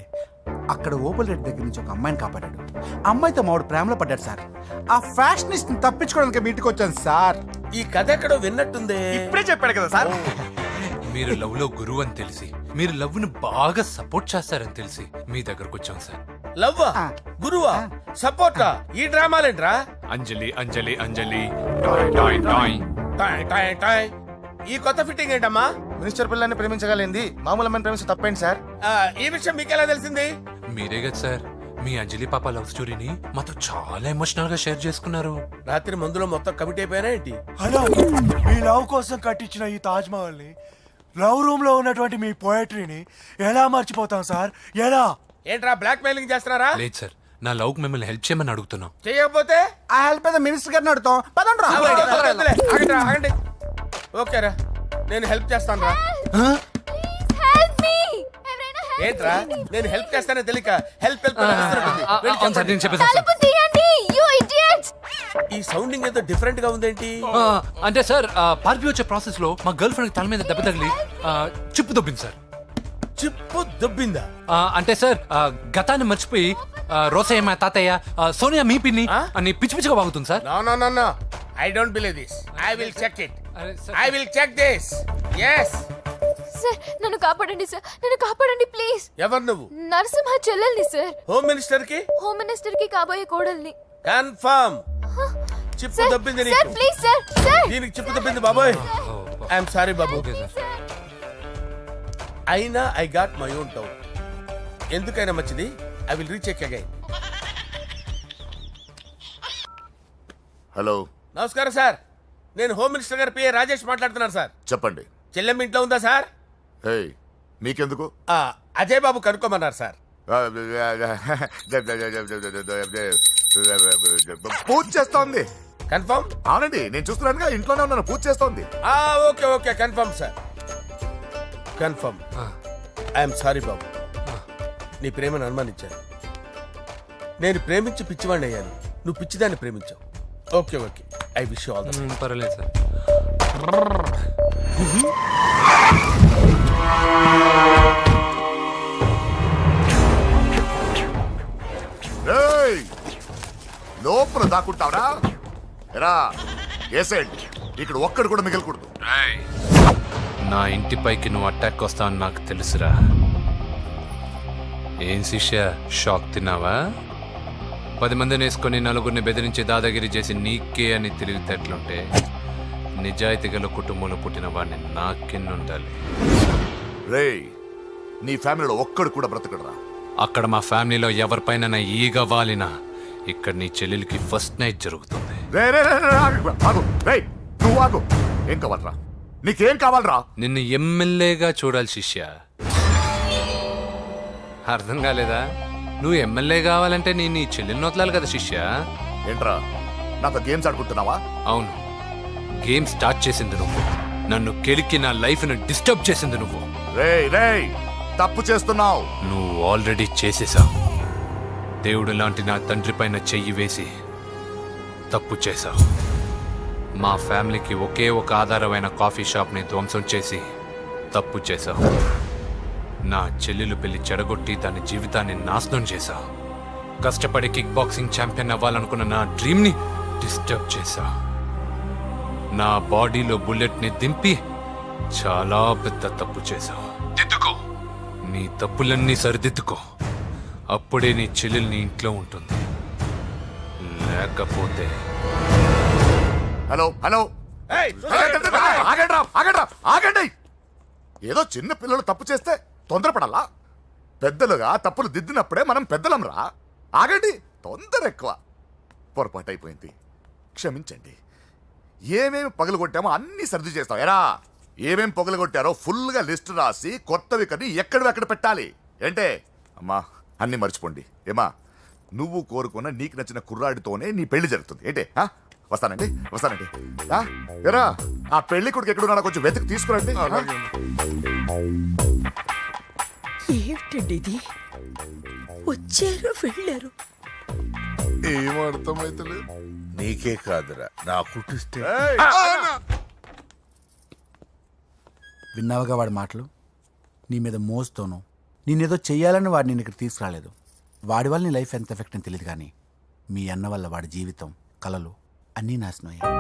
అక్కడ ఓపెల్ రెడ్డి దగ్గర నుంచి ఒక అమ్మాయిని కాపాడాడు. అమ్మాయితో మావాడు ప్రేమలో పడ్డాడు సార్. ఆ ఫ్యాషనిస్ట్ తప్పించుకోవడానికి మీటికి వచ్చాను సార్. ఈ కథ ఎక్కడో విన్నట్టుంది. ఇప్పుడే చెప్పాడు కదా సార్. మీరు లవ్ లో గురువు అని తెలిసి, మీరు లవ్ ను బాగా సపోర్ట్ చేస్తారని తెలిసి మీ దగ్గరకు వచ్చాం సార్. లవ్వా గురువా సపోర్టా? ఈ డ్రామాలేంట్రా? అంజలి అంజలి అంజలి టాయ్ టాయ్ టాయ్. టాయ్ టాయ్ టాయ్. ఈ కొత్త ఫిట్టింగ్ ఏంటమ్మా? మినిస్టర్ పిల్లని ప్రేమించగలిగింది మామూలు అమ్మని ప్రేమించి తప్పేంటి సార్? ఈ విషయం మీకెలా తెలిసింది? మీరే కదా సార్ మీ అంజలి పాప లవ్ స్టోరీని మాతో చాలా ఎమోషనల్ గా షేర్ చేసుకున్నారు. రాత్రి మందులో మొత్తం కమిటీ అయిపోయినా ఏంటి? హలో, మీ లవ్ కోసం కట్టించిన ఈ తాజ్ మహల్ ని, లవ్ రూమ్ లో ఉన్నటువంటి మీ పోయట్రీని ఎలా మర్చిపోతాం సార్? ఎలా? ఏంట్రా బ్లాక్ మెయిలింగ్ చేస్తున్నారా? లేదు సార్, నా లవ్ కు మిమ్మల్ని హెల్ప్ చేయమని అడుగుతున్నాం. చేయకపోతే ఆ హెల్ప్ అయితే మినిస్టర్ గారిని అడుగుతాం. పదండి రా. వద్దులే, ఆగండి రా, ఆగండి. ఓకేరా నేను హెల్ప్ చేస్తాను రా. ఏంట్రా నేను హెల్ప్ చేస్తానే తెలియక హెల్ప్ హెల్ప్ అవును సార్, నేను చెప్పేసాను సార్. ఈ సౌండింగ్ ఏదో డిఫరెంట్ గా ఉందేంటి? అంటే సార్ పార్టీ వచ్చే ప్రాసెస్ లో మా గర్ల్ ఫ్రెండ్ తల మీద దెబ్బ తగిలి చిప్పు దొబ్బింది సార్. చిప్పు దొబ్బిందా? అంటే సార్ గతాన్ని మర్చిపోయి రోసయ్య మా తాతయ్య, సోనియా మీ పిన్ని అని పిచ్చి పిచ్చిగా వాగుతుంది sir. No I don't believe this. I will check it. I will check this. yes sir నన్ను కాపాడండి సార్, నన్ను కాపాడండి ప్లీజ్. ఎవరు నువ్వు? నరసింహ చెల్లెల్ని సార్. హోమ్ మినిస్టర్ కి? హోమ్ మినిస్టర్ కి కాబోయే కోడల్ని. కన్ఫర్మ్. చిప్పు దొబ్బింది సార్ నీకు. Please sir. సార్ దీనికి చిప్పు దొబ్బింది బాబోయ్. ఐఎమ్ సారీ బాబు. Okay sir. అయినా I got my own doubt. ఎందుకైనా మంచిది I will recheck again. Hello, నమస్కారం సార్, నేను హోమ్ మినిస్టర్ గారి పిఏ రాజేష్ మాట్లాడుతున్నాను సార్. చెప్పండి. చెల్లెమ్మ ఇంట్లో ఉందా సార్? హే, మీకెందుకు? అజయ్ బాబు కనుక్కోమన్నారు సార్. పూజ చేస్తోంది. కన్ఫర్మ్? అవునండి, నేను చూస్తున్నానుగా, ఇంట్లోనే ఉన్నాను, పూజ చేస్తోంది. Okay okay confirm sir, confirm. I'm sorry బాబు, నీ ప్రేమను అనుమానించాను. నేను ప్రేమించి పిచ్చివాడిని అయ్యాను, నువ్వు పిచ్చిదాన్ని ప్రేమించావు. Okay okay, I wish you all the best. పర్వాలేదు సార్. లోపల దాక్కుంటావరా? ఎరా ఏసెంట్, ఇక్కడ ఒక్కడు కూడా మిగలకూడదు. నా ఇంటిపైకి నువ్వు అటాక్ వస్తావని నాకు తెలుసురా. ఏం శిష్య, షాక్ తిన్నావా? 10 మందిని వేసుకొని నలుగురిని బెదిరించి దాదాగిరి చేసి నీకే అని తెలివితేటలుంటే నిజాయితీ గల కుటుంబంలో పుట్టిన వాడిని నాకెన్నుండాలి. రేయ్, నీ ఫ్యామిలీలో ఒక్కడు కూడా బ్రతకడరా. అక్కడ మా ఫ్యామిలీలో ఎవరిపైన ఈగ వాలినా ఇక్కడ నీ చెల్లెలికి ఫస్ట్ నైట్ జరుగుతుంది. రే రే రే రే, ఆగు. రేయ్, నువ్వు ఆగు. ఏం కావాలరా? నీకేం కావాలరా? నిన్ను ఎమ్మెల్యేగా చూడాలి శిష్య. అర్థం కాలేదా? నువ్వు ఎమ్మెల్యే కావాలంటే నేను నీ చెల్లెల్ని వదలాలి కదా శిష్య. ఏంట్రా, నాతో గేమ్స్ ఆడుకుంటున్నావా? అవును, గేమ్ స్టార్ట్ చేసింది నువ్వు. నన్ను కెలికి నా లైఫ్ ను డిస్టర్బ్ చేసింది నువ్వు. రేయ్ రేయ్, తప్పు చేస్తున్నావు. నువ్వు ఆల్రెడీ చేసేసావు. దేవుడు లాంటి నా తండ్రి పైన చెయ్యి వేసి తప్పు చేశావు. మా ఫ్యామిలీకి ఒకే ఒక ఆధారమైన కాఫీ షాప్ని ధ్వంసం చేసి తప్పు చేశావు. నా చెల్లెలు పెళ్లి చెడగొట్టి దాని జీవితాన్ని నాశనం చేశావు. కష్టపడి కిక్ బాక్సింగ్ ఛాంపియన్ అవ్వాలనుకున్న నా డ్రీమ్ని డిస్టర్బ్ చేశావు. నా బాడీలో బుల్లెట్ని దింపి చాలా పెద్ద తప్పు చేశావు. దిద్దుకో, నీ తప్పులన్నీ సరిదిద్దుకో. అప్పుడే నీ చెల్లెలు నీ ఇంట్లో ఉంటుంది. లేకపోతే హలో హలో, ఆగండి. ఏదో చిన్న పిల్లలు తప్పు చేస్తే తొందరపడాలా? పెద్దలుగా తప్పులు దిద్దినప్పుడే మనం పెద్దలంరా. ఆగండి, తొందర ఎక్కువ. పొరపాటు అయిపోయింది, క్షమించండి. ఏమేమి పగలగొట్టామో అన్ని సర్ది చేస్తాం. ఎరా, ఏమేమి పగలగొట్టారో ఫుల్గా లిస్ట్ రాసి కొత్తవి కని ఎక్కడ పెట్టాలి. ఏంటే అమ్మా, అన్ని మర్చిపోండి. ఏమా, నువ్వు కోరుకున్న నీకు నచ్చిన కుర్రాడితోనే నీ పెళ్లి జరుగుతుంది. ఏంటే వస్తానండి. ఎరా, ఆ పెళ్లి కొడుకు ఎక్కడున్నా కొంచెం వెతికి తీసుకురండి. ఏమిటండి ఇది? వచ్చారు వెళ్ళారు. ఏం అర్థమైతలేదు. నీకే కాదురా, నా కుట్టిస్తే విన్నావుగా వాడి మాటలు. నీ మీద మోస్తోను నేనేదో చెయ్యాలని వాడు నేను ఇక్కడ తీసుకురాలేదు. వాడి వల్ల నీ లైఫ్ ఎంత ఎఫెక్ట్ అని తెలియదు, కానీ మీ అన్న వల్ల వాడి జీవితం, కలలు అన్నీ నాశనం అయ్యాయి.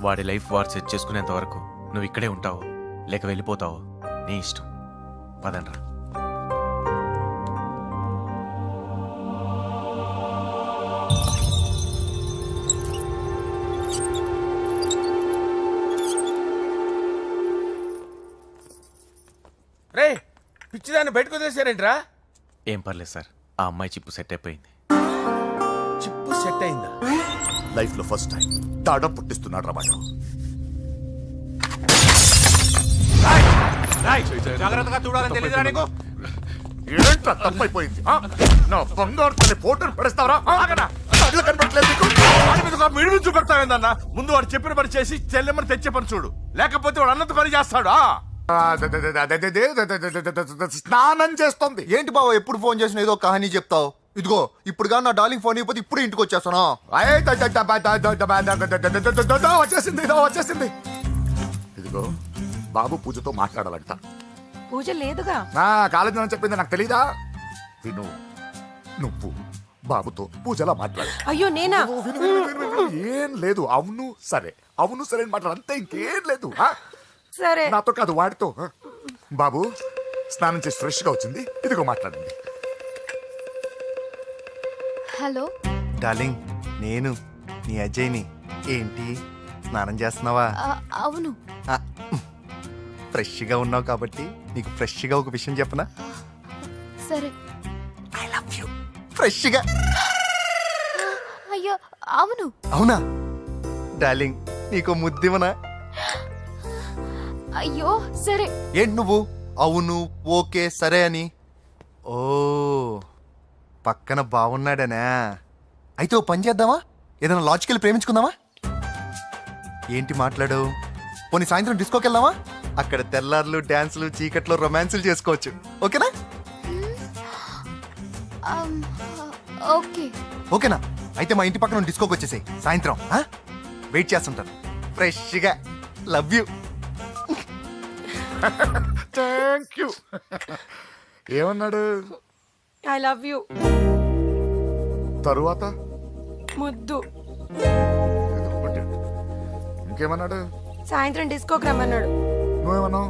వాడి లైఫ్ వాడు సెట్ చేసుకునేంత వరకు నువ్వు ఇక్కడే ఉంటావు, లేక వెళ్ళిపోతావు, నీ ఇష్టం. పదండ్రా. రే, పిచ్చిదాన్ని బయటకు వదిలేశారేంట్రా? ఏం పర్లేదు సార్, ఆ అమ్మాయి చిప్పు సెట్ అయిపోయింది. చిప్పు సెట్ అయిందా? లైఫ్ లో ఫస్ట్ టైం తాడం పుట్టిస్తున్నాడు రా వాడు. జాగ్రత్తగా చూడాలని తెలియదురా నీకు? ఏంట్రా తప్పైపోయింది? నా బంగారు తల్లి ఫోటోలు పడేస్తావరా? కళ్ళు కనపడట్లేదు నీకు? వాడి మీద ఒక మిడిమి చూపెడతావేందన్నా? ముందు వాడు చెప్పిన పని చేసి చెల్లెమ్మని తెచ్చే పని చూడు, లేకపోతే వాడు అన్నంత పని చేస్తాడు. స్నానం చేస్తుంది. ఏంటి బావ ఎప్పుడు ఫోన్ చేసినా ఏదో కహానీ చెప్తావు? ఇదిగో ఇప్పుడు నా డార్లింగ్ ఫోన్ అయిపోతే ఇప్పుడు ఇంటికి వచ్చేస్తాను. వచ్చేసింది. ఇదిగో బాబు పూజతో మాట్లాడాలంట. పూజ లేదుగా. కాలేజీ అని చెప్పింది నాకు తెలీదా? విను, నువ్వు బాబుతో పూజలా మాట్లాడు. అయ్యో నేనా? ఏం లేదు. అవును సరే అని మాట్లాడు, అంతే, ఇంకేం లేదు. సరే. నాతో కాదు, వాడితో. బాబు స్నానం చేసి ఫ్రెష్ గా వచ్చింది, ఇదిగో మాట్లాడండి. హలో డార్లింగ్, నేను నీ అజయ్ని. ఏంటి స్నానం చేస్తున్నావా? అవును. ఫ్రెష్గా ఉన్నావు కాబట్టి నీకు ఫ్రెష్గా ఒక విషయం చెప్పనా? సరే. I love you. ఫ్రెష్గా. అయ్యో అవును. అవునా డార్లింగ్, నీకు ముద్దివనా? అయ్యో సరే. ఏంటి నువ్వు అవును ఓకే సరే అని? ఓ, పక్కన బాగున్నాడనా? అయితే ఓ పని చేద్దామా? ఏదైనా లాజికల్ ప్రేమించుకుందామా? ఏంటి మాట్లాడు? పోనీ సాయంత్రం డిస్కోకి వెళ్దామా? అక్కడ తెల్లార్లు డాన్సులు, చీకట్లో రొమాన్సులు చేసుకోవచ్చు. ఓకేనా? ఓకే. ఓకేనా? అయితే మా ఇంటి పక్కన డిస్కోకి వచ్చేసాయి సాయంత్రం. వెయిట్ చేస్తుంటాను ఫ్రెష్గా. Love you. Thank you. ఏమన్నాడు? I love you. తరువాత ముద్దు. ఇంకేమన్నాడు? సాయంత్రం డిస్కోకి రమ్మన్నాడు. నువ్వేమన్నావు?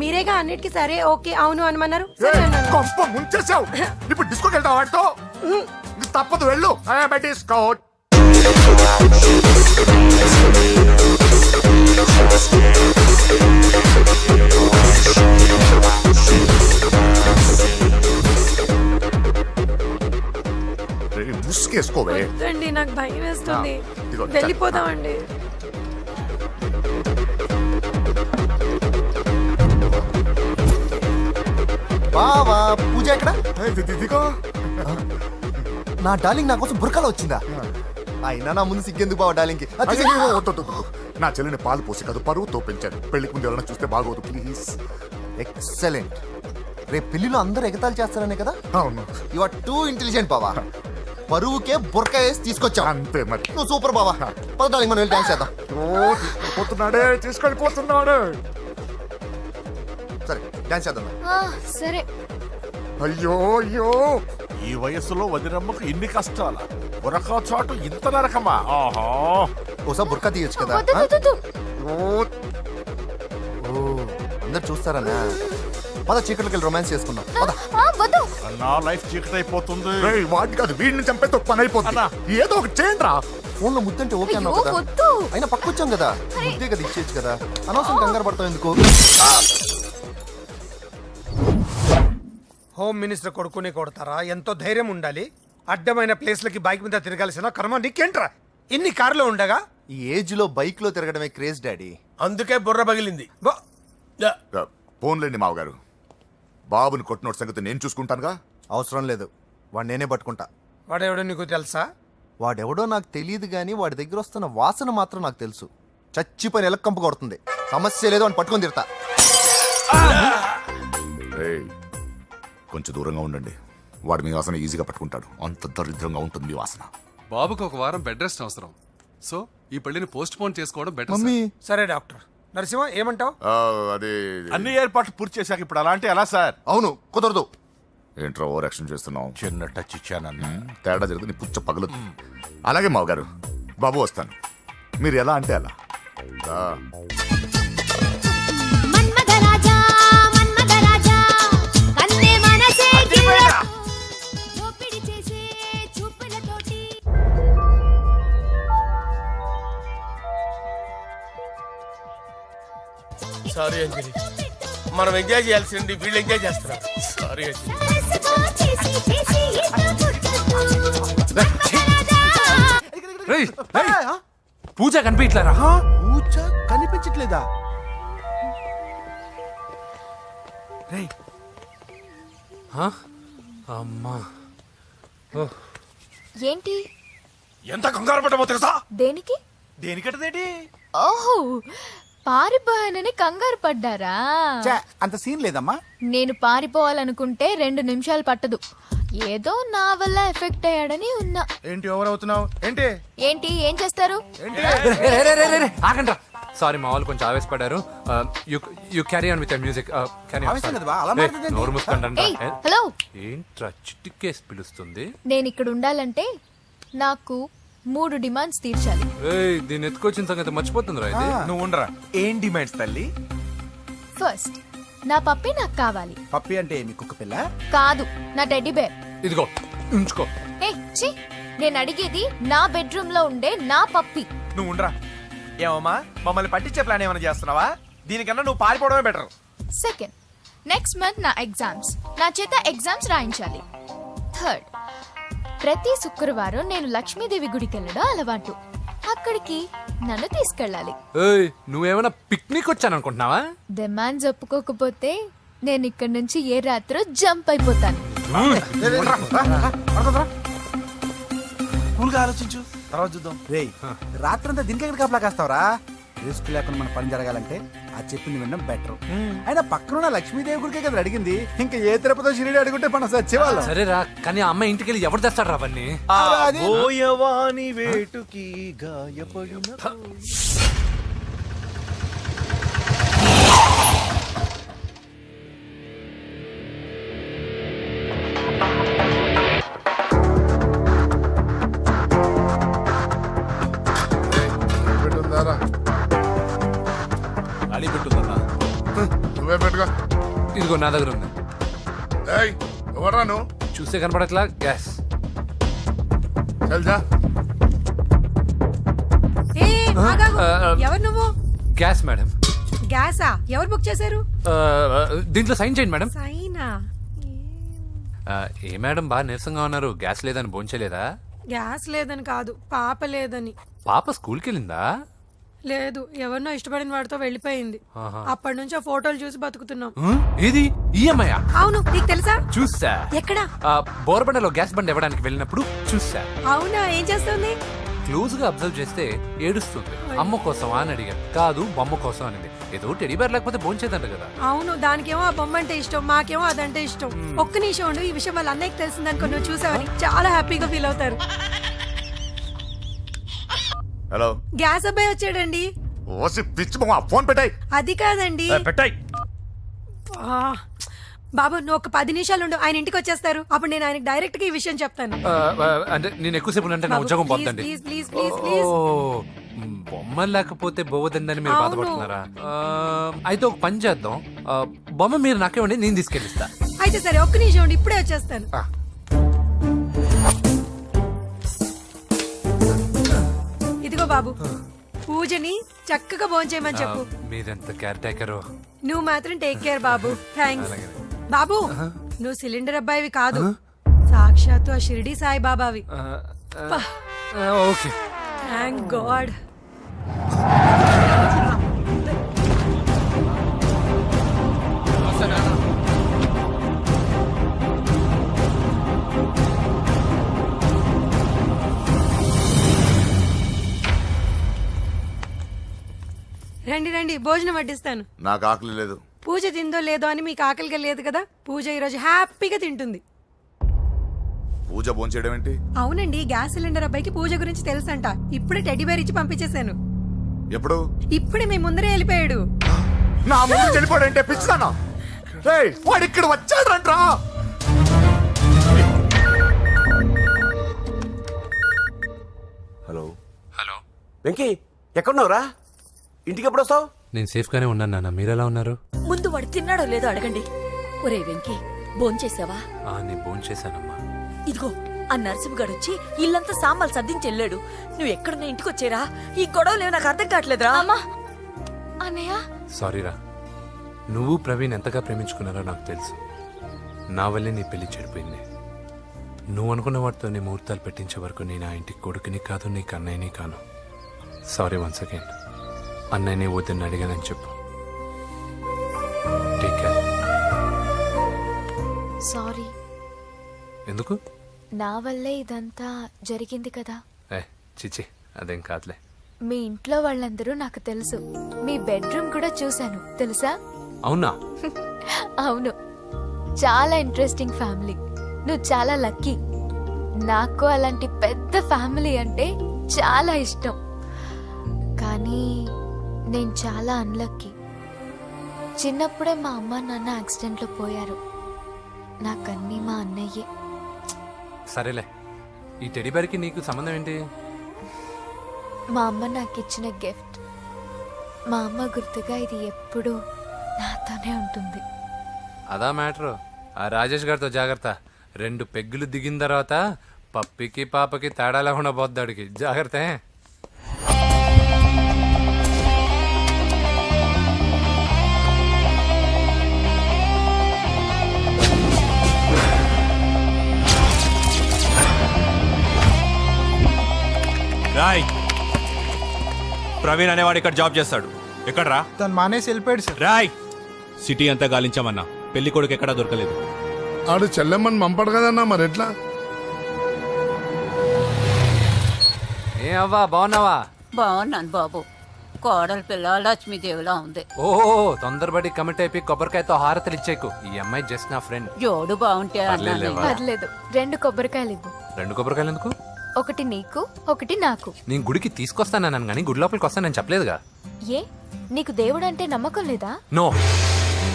మీరేగా అన్నిటికీ సరే ఓకే అవును అనమన్నారు. సరే అన్నాను. కొంప ముంచేసావు. ఇప్పుడు డిస్కోకి వెళ్తావు వాడితో? తప్పదు వెళ్ళు స్కౌట్. ముసుకేసుకోవే. నాకు భయం వేస్తుంది ఇదిగో, వెళ్ళిపోదామండి. బావా పూజ ఎక్కడ? ఇదిగో నా డార్లింగ్ నా కోసం బుర్కాలో వచ్చిందా? అయినా నా ముందు సిగ్గెందుకు బావా డార్లింగ్ కి? అయ్యో, వద్దు, వద్దు, వద్దు. నా చెల్లిని పాలు పోసి కాదు పరువుతో పెంచాను. పెళ్లికి ముందు ఎవరైనా చూస్తే బాగోదు ప్లీజ్. ఎక్సలెంట్. రేపు పెళ్లిలో అందరూ ఎగతాళి చేస్తారనే కదా? అవును, యు ఆర్ టూ ఇంటెలిజెంట్ బావా. పరువుకే బుర్కా వేసి తీసుకొచ్చావు. అంతే మరి. నువ్వు సూపర్ బావా. పద డార్లింగ్ మనం వెళ్ళి డాన్స్ చేద్దాం. పోతున్నాడే, తీసుకెళ్ళిపోతున్నాడే. సరే డాన్స్ చేద్దాం. సరే. అయ్యో అయ్యో, ఈ వయసులో వదినమ్మకు ఇన్ని కష్టాలా? ఉరకా చాటు ఇంత నరకమా? ఆహా, ఓసారి బుర్కా తీయొచ్చు కదా? వద్దు, వద్దు, వద్దు. ఓ అందరు చూస్తారనా? పద చీకట్లోకి వెళ్ళి రొమాన్స్ చేసుకుందాం. పద. వద్దు. నా లైఫ్ చీకటైపోతుంది. రేయ్, వాడి కాదు వీడిని చంపేతో పని అయిపోతుందా? ఏదో ఒకటి చేయండి రా. ఫోన్ లో ముద్దంటే ఓకే అన్నావు అయ్యో, కదా? వద్దు. అయినా పక్కొచ్చాం కదా, ముద్దే కదా ఇచ్చేయచ్చు కదా. అనవసరం కంగారు పడతావు ఎందుకు? హోమ్ మినిస్టర్ కొడుకుని కొడతారా? ఎంతో ధైర్యం ఉండాలి. అడ్డమైన ప్లేస్లకి బైక్ మీద తిరగాల్సిన కర్మ నీకేంట్రా? ఇన్ని కార్లో ఉండగా ఈ ఏజ్ లో బైక్ లో తిరగడమే క్రేజ్ డాడీ. అందుకే బుర్ర పగిలింది. ఫోన్లేండి మావగారు, బాబుని కొట్టినోటి సంగతి నేను చూసుకుంటానుగా. అవసరం లేదు, వాడు నేనే పట్టుకుంటా. వాడెవడో నీకు తెలుసా? వాడెవడో నాకు తెలియదు కానీ వాడి దగ్గర వస్తున్న వాసన మాత్రం నాకు తెలుసు. చచ్చిపోయిన ఎలక్కంపు కొడుతుంది. సమస్య లేదు అని పట్టుకొని తిడతా. రేయ్, కొంచెం దూరంగా ఉండండి. వాడు మీ వాసన ఈజీగా పట్టుకుంటాడు. అంత దరిద్రంగా ఉంటుంది మీ వాసన. బాబుకి ఒక వారం బెడ్ రెస్ట్ అవసరం. సో ఈ పెళ్లిని పోస్ట్ పోన్ చేసుకోవడం బెటర్. మమ్మీ సరే డాక్టర్. నరసింహ ఏమంటావు? అదే అన్ని ఏర్పాట్లు పూర్తి చేశాక ఇప్పుడు అలాంటి ఎలా సార్? అవును కుదరదు. ఏంట్రా ఓవర్ యాక్షన్ చేస్తున్నావు? చిన్న టచ్ ఇచ్చానన్నా. తేడా జరిగితే నీ పుచ్చ పగలు. అలాగే మావగారు, బాబు వస్తాను. మీరు ఎలా అంటే అలా. సారీ అంజలి, మనం ఎంజాయ్ చేయాల్సింది వీళ్ళు ఎంజాయ్ చేస్తున్నారు. సారీ అంజలి. పూజ కనిపించలేరా? పూజ కనిపించట్లేదా? అమ్మా, ఏంటి? ఎంత కంగారు పడ్డమో తెలుసా? దేనికి? దేనికట్టదేంటి? ఓహో, పారిపోయానని కంగారు పడ్డారా? ఛే, అంత సీన్ లేదమ్మా. నేను పారిపోవాలనుకుంటే 2 నిమిషాలు పట్టదు. ఏదో నా వల్ల ఎఫెక్ట్ అయ్యాడని ఉన్నా. ఏంటి ఓవర్ అవుతున్నావు? ఏంటి ఏంటి ఏం చేస్తారు? ఆగండ్రా. సారీ, మా వాళ్ళు కొంచెం ఆవేశపడ్డారు. You carry on with music. ఆవేశం కదా బా, అలా మాట్లాడేదేంటి? నోరు మూసుకోండి. ఏయ్, హలో. ఏంట్రా చిట్టికేసి పిలుస్తుంది? నేను ఇక్కడ ఉండాలంటే నాకు 3 డిమాండ్స్ తీర్చాలి. ఏయ్, దీన్ని ఎత్తుకొచ్చిన సంగతి మర్చిపోతుందిరా ఇది. నువ్వు ఉండరా. ఏం డిమాండ్స్ తల్లి? ఫస్ట్, నా పప్పి నాకు కావాలి. పప్పి అంటే మీ కుక్క పిల్ల? కాదు, నా టెడ్డీ బేర్. ఇదిగో ఉంచుకో. ఏ ఛీ, నేను అడిగేది నా బెడ్రూమ్ లో ఉండే నా పప్పి. నువ్వు ఉండరా. ఏమమ్మా, మమ్మల్ని పట్టించే ప్లాన్ ఏమైనా చేస్తున్నావా? దీనికన్నా నువ్వు పారిపోవడమే బెటర్. సెకండ్, నెక్స్ట్ మంత్ నా ఎగ్జామ్స్, నా చేత ఎగ్జామ్స్ రాయించాలి. థర్డ్, ప్రతి శుక్రవారం నేను లక్ష్మీదేవి గుడికి వెళ్ళడం అలవాటు. అక్కడికి నన్ను తీసుకెళ్ళాలి. ఏయ్, నువ్వేమైనా పిక్నిక్ వచ్చాననుకుంటున్నావా? డిమాండ్స్ ఒప్పుకోకపోతే నేను ఇక్కడ నుంచి ఏ రాత్రో జంప్ అయిపోతాను. కూల్గా ఆలోచించు, తర్వాత చూద్దాం. రేయ్, రాత్రంతా దీనికి ఎక్కడ కాపలా కాస్తావరా? రిస్క్ లేకుండా మన పని జరగాలంటే ఆ చెప్పింది వినడం బెటర్. అయినా పక్కన లక్ష్మీదేవి గుడికే కదా అడిగింది. ఇంకా ఏ తిరుపతి షిరిడి అడుగుంటే మనం సచ్చేవాళ్ళం. సరేరా, కానీ ఆ అమ్మాయి ఇంటికి వెళ్ళి ఎవరు తెస్తాడు రా అవన్నీ? ఓయవాని వేటుకి గాయపడిన అడి పెట్టుందన్నా. నువ్వే పెట్టుకో. ఇదిగో నా దగ్గర ఉంది. ఎవరా నువ్వు? చూస్తే కనపడట్లా? గ్యాస్. చల్ జా. ఎవరు నువ్వు? Gas madam. గ్యాసా? ఎవరు బుక్ చేశారు? దీంట్లో సైన్ చేయండి మేడం. సైనా? ఏ మేడం బాగా నీరసంగా ఉన్నారు, గ్యాస్ లేదని భోంచలేదా? గ్యాస్ లేదని కాదు, పాప లేదని. పాప స్కూల్కి వెళ్ళిందా? లేదు, ఎవరినో ఇష్టపడిన వాడితో వెళ్ళిపోయింది. ఆహా. అప్పటి నుంచి ఆ ఫోటోలు చూసి బతుకుతున్నాం. ఏది ఈఎంఐ? అవును, నీకు తెలుసా? చూసా. ఎక్కడ? బోర్బండలో గ్యాస్ బండ్ ఇవ్వడానికి వెళ్ళినప్పుడు చూసా. అవునా, ఏం చేస్తుంది? క్లోజ్ గా అబ్జర్వ్ చేస్తే ఏడుస్తుంది. అమ్మ కోసం అని అడిగాను. కాదు బొమ్మ కోసం అనేది. ఏదో టెడీ బేర్ లేకపోతే భోంచేదంట కదా. అవును, దానికేమో ఆ బొమ్మ అంటే ఇష్టం, మాకేమో అదంటే ఇష్టం. ఒక్క నిమిషం ఉండు, ఈ విషయం వాళ్ళ అన్నయ్యకి తెలిసిందనుకో, నువ్వు చూసావని చాలా హ్యాపీగా ఫీల్ అవుతారు. హలో, గ్యాస్ అబ్బాయి వచ్చాడండి. ఓసి పిచ్చి బొమ్మ, ఫోన్ పెట్టాయి. అది కాదండి. పెట్టాయి. ఆ, బాబు నువ్వు ఒక 10 నిమిషాలు ఉండు, ఆయన ఇంటికి వచ్చేస్తారు. అప్పుడు నేను ఆయనకి డైరెక్ట్ గా ఈ విషయం చెప్తాను. అంటే నేను ఎక్కువసేపు అంటే నా బాబు, ఉద్యోగం ప్లీజ్, పోతండి. Please, please, please, please. బొమ్మ లేకపోతే బోవదండి మీరు అవును. బాధపడుతున్నారా? అయితే ఒక పని చేద్దాం. బొమ్మ మీరు నాకేమండి, నేను తీసుకెళ్ళిస్తా. అయితే సరే, ఒక్క నిమిషం ఉండి, ఇప్పుడే వచ్చేస్తాను. ఇదిగో బాబు, పూజని చక్కగా భోంచేయమని చెప్పు. మీరెంత కేర్ టేకరు. నువ్వు మాత్రం టేక్ కేర్ బాబు. థ్యాంక్స్. బాబు, నువ్వు సిలిండర్ అబ్బాయివి కాదు, సాక్షాత్తు ఆ షిరిడి సాయి బాబావి. Okay, thank God. రండి రండి, భోజనం వడ్డిస్తాను. నాకు ఆకలి లేదు. పూజ తిందో లేదో అని మీకు ఆకలిగా లేదు కదా. పూజ ఈరోజు హ్యాపీగా తింటుంది. పూజ భోంచేయడం ఏంటి? అవునండి, గ్యాస్ సిలిండర్ అబ్బాయికి పూజ గురించి తెలుసంట. ఇప్పుడే టెడ్డీ బేర్ ఇచ్చి పంపించేశాను. ఎప్పుడు? ఇప్పుడే మీ ముందరే వెళ్ళిపోయాడు. నా ముందు చెడిపోడంటే పిచ్చిదానా? రేయ్, వాడు ఇక్కడ వచ్చాడంట్రా. హలో హలో వెంకీ, ఎక్కడున్నావురా? ఇంటికి ఎప్పుడు వస్తావు? నేను సేఫ్ గానే ఉన్నాను నాన్న, మీరెలా ఉన్నారు? ముందు వాడు తిన్నాడో లేదో అడగండి. ఒరే వెంకీ, భోంచేసావా? నేను భోంచేశానమ్మా. ఇదిగో ఆ నరసింహగాడు వచ్చి ఇల్లంతా సామాన్లు సర్దించి వెళ్ళాడు. నువ్వు ఎక్కడున్నా ఇంటికి వచ్చేరా? ఈ గొడవలేవు నాకు అర్థం కావట్లేదురా. అమ్మా, అన్నయ్య. సారీరా, నువ్వు ప్రవీణ్ ఎంతగా ప్రేమించుకున్నారో నాకు తెలుసు. నా వల్లే నీ పెళ్లి చెడిపోయింది. నువ్వు అనుకున్న వాటితో నీ ముహూర్తాలు పెట్టించే వరకు నేను ఆ ఇంటికి కొడుకుని కాదు, నీకు అన్నయ్యని కాను. Sorry once again. అన్నయ్యని వద్దని అడిగానని చెప్పు. Take care. సారీ. ఎందుకు? నా వల్లే ఇదంతా జరిగింది కదా. చిచి, అదేం కాదులే. మీ ఇంట్లో వాళ్ళందరూ నాకు తెలుసు. మీ బెడ్రూమ్ కూడా చూశాను, తెలుసా? అవునా? అవును, చాలా ఇంట్రెస్టింగ్ ఫ్యామిలీ. నువ్వు చాలా లక్కీ. నాకు అలాంటి పెద్ద ఫ్యామిలీ అంటే చాలా ఇష్టం. కానీ నేను చాలా అన్లక్కీ. చిన్నప్పుడే మా అమ్మ నాన్న యాక్సిడెంట్లో పోయారు. నాకన్నీ మా అన్నయ్యే. సరేలే, ఈ టెడీ బేర్కి నీకు సంబంధం ఏంటి? మా అమ్మ నాకు ఇచ్చిన గిఫ్ట్. మా అమ్మ గుర్తుగా ఇది ఎప్పుడూ నాతోనే ఉంటుంది. అదా మ్యాటరు. ఆ రాజేష్ గారితో జాగ్రత్త. 2 పెగ్గులు దిగిన తర్వాత పప్పికి పాపకి తేడా లేకుండా పోద్దాడికి. జాగ్రత్త. రాయ్, ప్రవీణ్ అనేవాడు ఇక్కడ జాబ్ చేస్తాడు. ఎక్కడ్రా? తను మానేసి వెళ్ళిపోయాడు సార్. రాయ్, సిటీ అంతా గాలించామన్నా, పెళ్లి కొడుకు ఎక్కడా దొరకలేదు. ఆడు చెల్లెమ్మని పంపడు కదన్నా, మరి ఎట్లా? ఏ అవ్వా, బాగున్నావా? బాగున్నాను బాబు. కోడలి పిల్ల లక్ష్మీదేవిలా ఉంది. ఓ, తొందరపడి కమిట్ అయిపోయి కొబ్బరికాయతో హారతలు ఇచ్చేకు. ఈ అమ్మాయి జస్ట్ నా ఫ్రెండ్. జోడు బాగుంటే పర్లేదులేవా. పర్లేదు, 2 కొబ్బరికాయలు ఇవ్వు. 2 కొబ్బరికాయలు ఎందుకు? ఒకటి నీకు, ఒకటి నాకు. నేను గుడికి తీసుకొస్తానన్నాను కానీ గుడి లోపలికి వస్తానని చెప్పలేదుగా. ఏ, నీకు దేవుడు అంటే నమ్మకం లేదా? నో,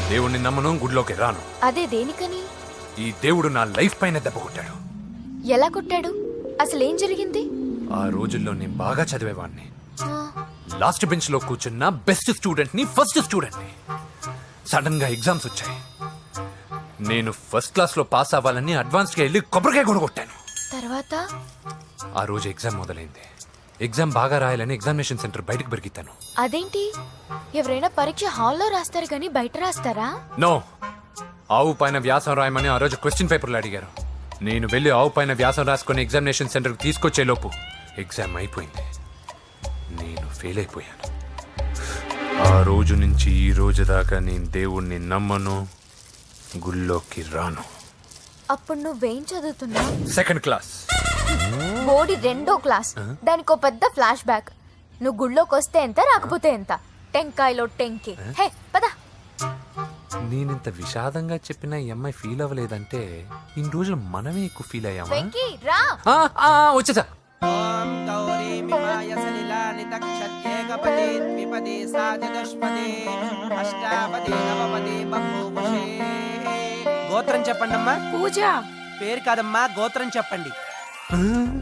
దేవుడిని నమ్మను, గుడిలోకి రాను. అదే దేనికని? ఈ దేవుడు నా లైఫ్ పైన దెబ్బ కొట్టాడు. ఎలా కొట్టాడు? అసలేం జరిగింది? ఆ రోజుల్లో నేను బాగా చదివేవాడిని. ఆ, లాస్ట్ బెంచ్ లో కూర్చున్న బెస్ట్ స్టూడెంట్ ని, ఫస్ట్ స్టూడెంట్ ని. సడన్ గా ఎగ్జామ్స్ వచ్చాయి. నేను ఫస్ట్ క్లాస్ లో పాస్ అవ్వాలని అడ్వాన్స్ గా వెళ్ళి కొబ్బరికాయ కూడా కొట్టాను. తర్వాత ఆ రోజు ఎగ్జామ్ మొదలైంది. ఎగ్జామ్ బాగా రాయాలని ఎగ్జామినేషన్ సెంటర్ బయటకు పెరిగితాను. అదేంటి, ఎవరైనా పరీక్ష హాల్లో రాస్తారు కానీ బయట రాస్తారా? నో, ఆవు పైన వ్యాసం రాయమని ఆ రోజు క్వశ్చన్ పేపర్లు అడిగారు. నేను వెళ్ళి ఆవు పైన వ్యాసం రాసుకొని ఎగ్జామినేషన్ సెంటర్కి తీసుకొచ్చే లోపు ఎగ్జామ్ అయిపోయింది. నేను ఫెయిల్ అయిపోయాను. ఆ రోజు నుంచి ఈ రోజు దాకా నేను దేవుణ్ణి నమ్మను, గుళ్ళోకి రాను. అప్పుడు నువ్వేం చదువుతున్నావు? Second class. బోడి 2వ క్లాస్. దానికో పెద్ద ఫ్లాష్ బ్యాక్. నువ్వు గుళ్ళోకి వస్తే ఎంత, రాకపోతే ఎంత. టెంకాయలో టెంకి. హే పద. నేనింత విషాదంగా చెప్పిన ఈ అమ్మాయి ఫీల్ అవ్వలేదంటే ఇన్ని రోజులు మనమే ఎక్కువ ఫీల్ అయ్యామా? వెంకీ రా. వచ్చేసా. గోత్రం చెప్పండి అమ్మా. పూజ. పేరు కాదమ్మా, గోత్రం చెప్పండి.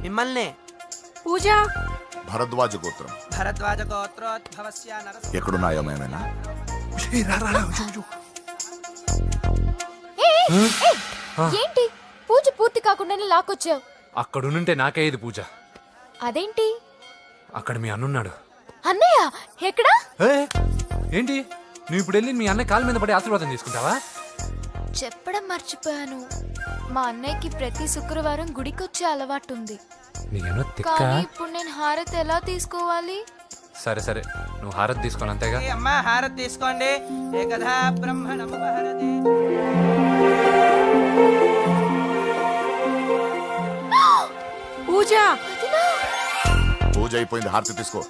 మిమ్మల్నే. పూజ. భరద్వాజ గోత్రం. భరద్వాజ గోత్రోద్భవస్య నరసింహ. ఎక్కడున్నాయో మేమైనా? ఏంటి పూజ పూర్తి కాకుండానే లాక్కొచ్చావు? అక్కడుంటే నాకే ఇది పూజ. అదేంటి? అక్కడ మీ అన్నున్నాడు. అన్నయ్య ఎక్కడా? ఏంటి నువ్వు ఇప్పుడు వెళ్ళి మీ అన్నయ్య కాళ్ళ మీద పడి ఆశీర్వాదం తీసుకుంటావా? చెప్పడం మర్చిపోయాను. మా అన్నయ్యకి ప్రతి శుక్రవారం గుడికొచ్చే అలవాటు ఉంది. నీకేమో తిక్క. కానీ ఇప్పుడు నేను హారతి ఎలా తీసుకోవాలి? సరే సరే, నువ్వు హారతి తీసుకోను అంతేగా. అమ్మా హారతి తీసుకోండి. ఏకదా బ్రహ్మణము హారతి. పూజ. పూజ అయిపోయింది, హారతి తీసుకో.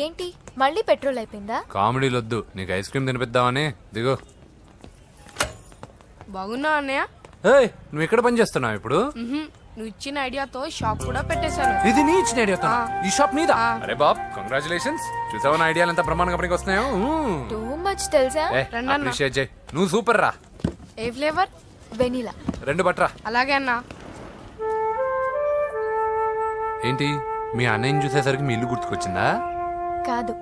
ఏంటి మళ్ళీ పెట్రోల్ అయిపోయిందా? కామెడీలు వద్దు, నీకు ఐస్ క్రీమ్ తినిపిద్దామని. దిగో. బాగున్నా అన్నయ్య? ఏయ్, నువ్వు ఎక్కడ పని చేస్తున్నావు ఇప్పుడు? నువ్వు ఇచ్చిన ఐడియాతో షాప్ కూడా పెట్టేశాను. ఇది నీ ఇచ్చిన ఐడియా? ఈ షాప్ నీదా? అరే బాబ్, కంగ్రాచులేషన్స్. చూసావా నా ఐడియాలు ఎంత బ్రహ్మాండంగా పనికి వస్తున్నాయో? టూ మచ్ తెలుసా? అప్రిషియేట్ చేయి. నువ్వు సూపర్ రా. ఏ ఫ్లేవర్? వెనిలా. 2 బట్రా. అలాగే అన్నా. ఏంటి మీ అన్నయ్యని చూసేసరికి మీ ఇల్లు గుర్తుకొచ్చిందా? కాదు,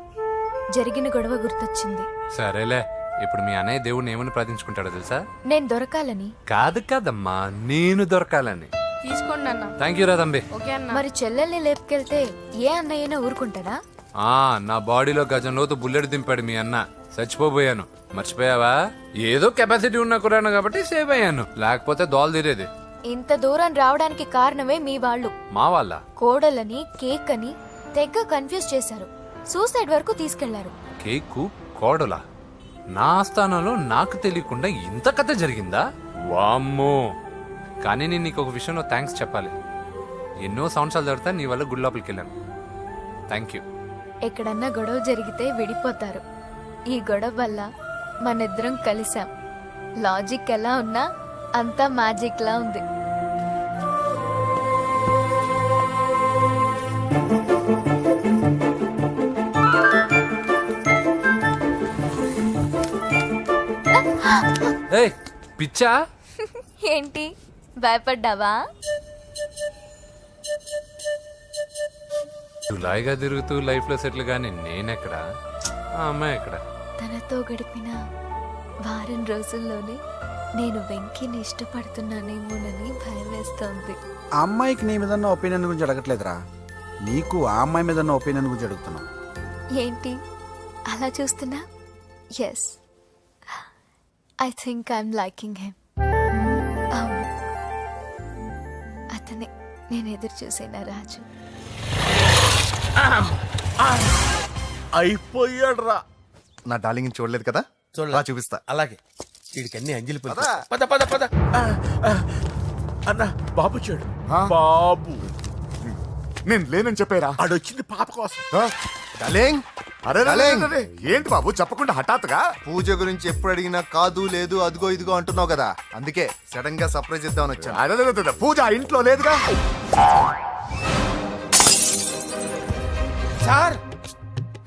జరిగిన గొడవ గుర్తొచ్చింది. సరేలే, ఇప్పుడు మీ అన్నయ్య దేవుడిని ఏమని ప్రార్థించుకుంటాడో తెలుసా? నేను దొరకాలని. కాదు కాదమ్మా, నేను దొరకాలని. తీసుకోండి అన్న. థ్యాంక్ యూ రా తంబి. ఓకే అన్న. మరి చెల్లెల్ని లేపుకెళ్తే ఏ అన్నయ్యనా ఊరుకుంటాడా? నా బాడీలో గజం లోతు బుల్లెట్ దింపాడు మీ అన్న. చచ్చిపోబోయాను. మర్చిపోయావా? ఏదో కెపాసిటీ ఉన్న కురాను కాబట్టి సేవ్ అయ్యాను, లేకపోతే దోలు తీరేది. ఇంత దూరం రావడానికి కారణమే మీ వాళ్ళు. మా వాళ్ళ? కోడలని కేక్ అని తెగ కన్ఫ్యూజ్ చేశారు. సూసైడ్ వరకు తీసుకెళ్లారు. కేకు కోడలా? నా ఆస్థానంలో నాకు తెలియకుండా ఇంత కథ జరిగిందా? వామ్మో. కానీ నేను నీకు ఒక విషయంలో థ్యాంక్స్ చెప్పాలి. ఎన్నో సంవత్సరాలు తర్వాత నీ వల్ల గుడి లోపలికి వెళ్ళాను. Thank you. ఎక్కడన్నా గొడవ జరిగితే విడిపోతారు. ఈ గొడవ వల్ల మనిద్దరం కలిసాం. లాజిక్ ఎలా ఉన్నా అంతా మ్యాజిక్ లా ఉంది. ఏయ్ పిచ్చా? ఏంటి భయపడ్డావా? జులాయిగా తిరుగుతూ లైఫ్ లో సెటిల్ గాని నేనెక్కడ, ఆ అమ్మాయి ఎక్కడ? తనతో గడిపిన వారం రోజుల్లోనే నేను వెంకీని ఇష్టపడుతున్నానేమోనని భయం వేస్తోంది. ఆ అమ్మాయికి నీ మీద ఒపీనియన్ గురించి అడగట్లేదురా, నీకు ఆ అమ్మాయి మీద ఒపీనియన్ గురించి అడుగుతున్నావు. ఏంటి అలా చూస్తున్నా? Yes, I think I'm liking him. అవును, అతనే నేను ఎదురు చూసిన రాజు. అయిపోయాడు రా. నా డార్లింగ్ చూడలేదు కదా, చూడలా? చూపిస్తా. అలాగే. వీడికి అన్ని అంజలి పద పద పద. అన్న బాబు చూడు. బాబు నేను లేనని చెప్పారా? ఆడొచ్చింది పాప కోసం. డార్లింగ్, అరే అరే, ఏంటి బాబు చెప్పకుండా హఠాత్తుగా? పూజ గురించి ఎప్పుడు అడిగినా కాదు లేదు అదిగో ఇదిగో అంటున్నావు కదా, అందుకే సడన్ గా సర్ప్రైజ్ ఇద్దామని వచ్చాను. అదే పూజ ఆ ఇంట్లో లేదుగా. సార్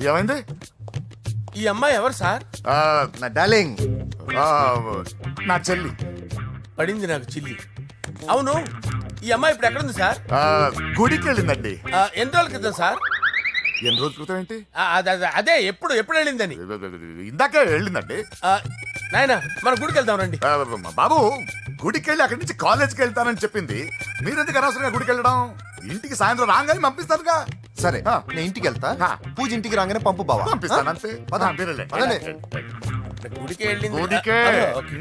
ఏమైంది? ఈ అమ్మాయి ఎవరు సార్? నా డార్లింగ్, నా చెల్లి. పడింది నాకు చిల్లి. అవును, ఈ అమ్మాయి ఇప్పుడు ఎక్కడుంది సార్? గుడికి వెళ్ళిందండి. ఎన్ని రోజుల క్రితం సార్? ఎన్ని రోజుల క్రితం ఏంటి? అదే ఎప్పుడు వెళ్ళిందని. ఇందాకే వెళ్ళిందండి. నాయనా మన గుడికి వెళ్దాం రండి. బాబు గుడికి వెళ్ళి అక్కడి నుంచి కాలేజ్కి వెళ్తానని చెప్పింది. మీరెందుకు అనవసరంగా గుడికి వెళ్ళడం? ఇంటికి సాయంత్రం రాగానే పంపిస్తానుగా. సరే నేను ఇంటికి వెళ్తా, పూజ ఇంటికి రాగానే పంపు బావా. పంపిస్తాను అంతే. పదండి. గుడికి వెళ్ళింది. గుడికే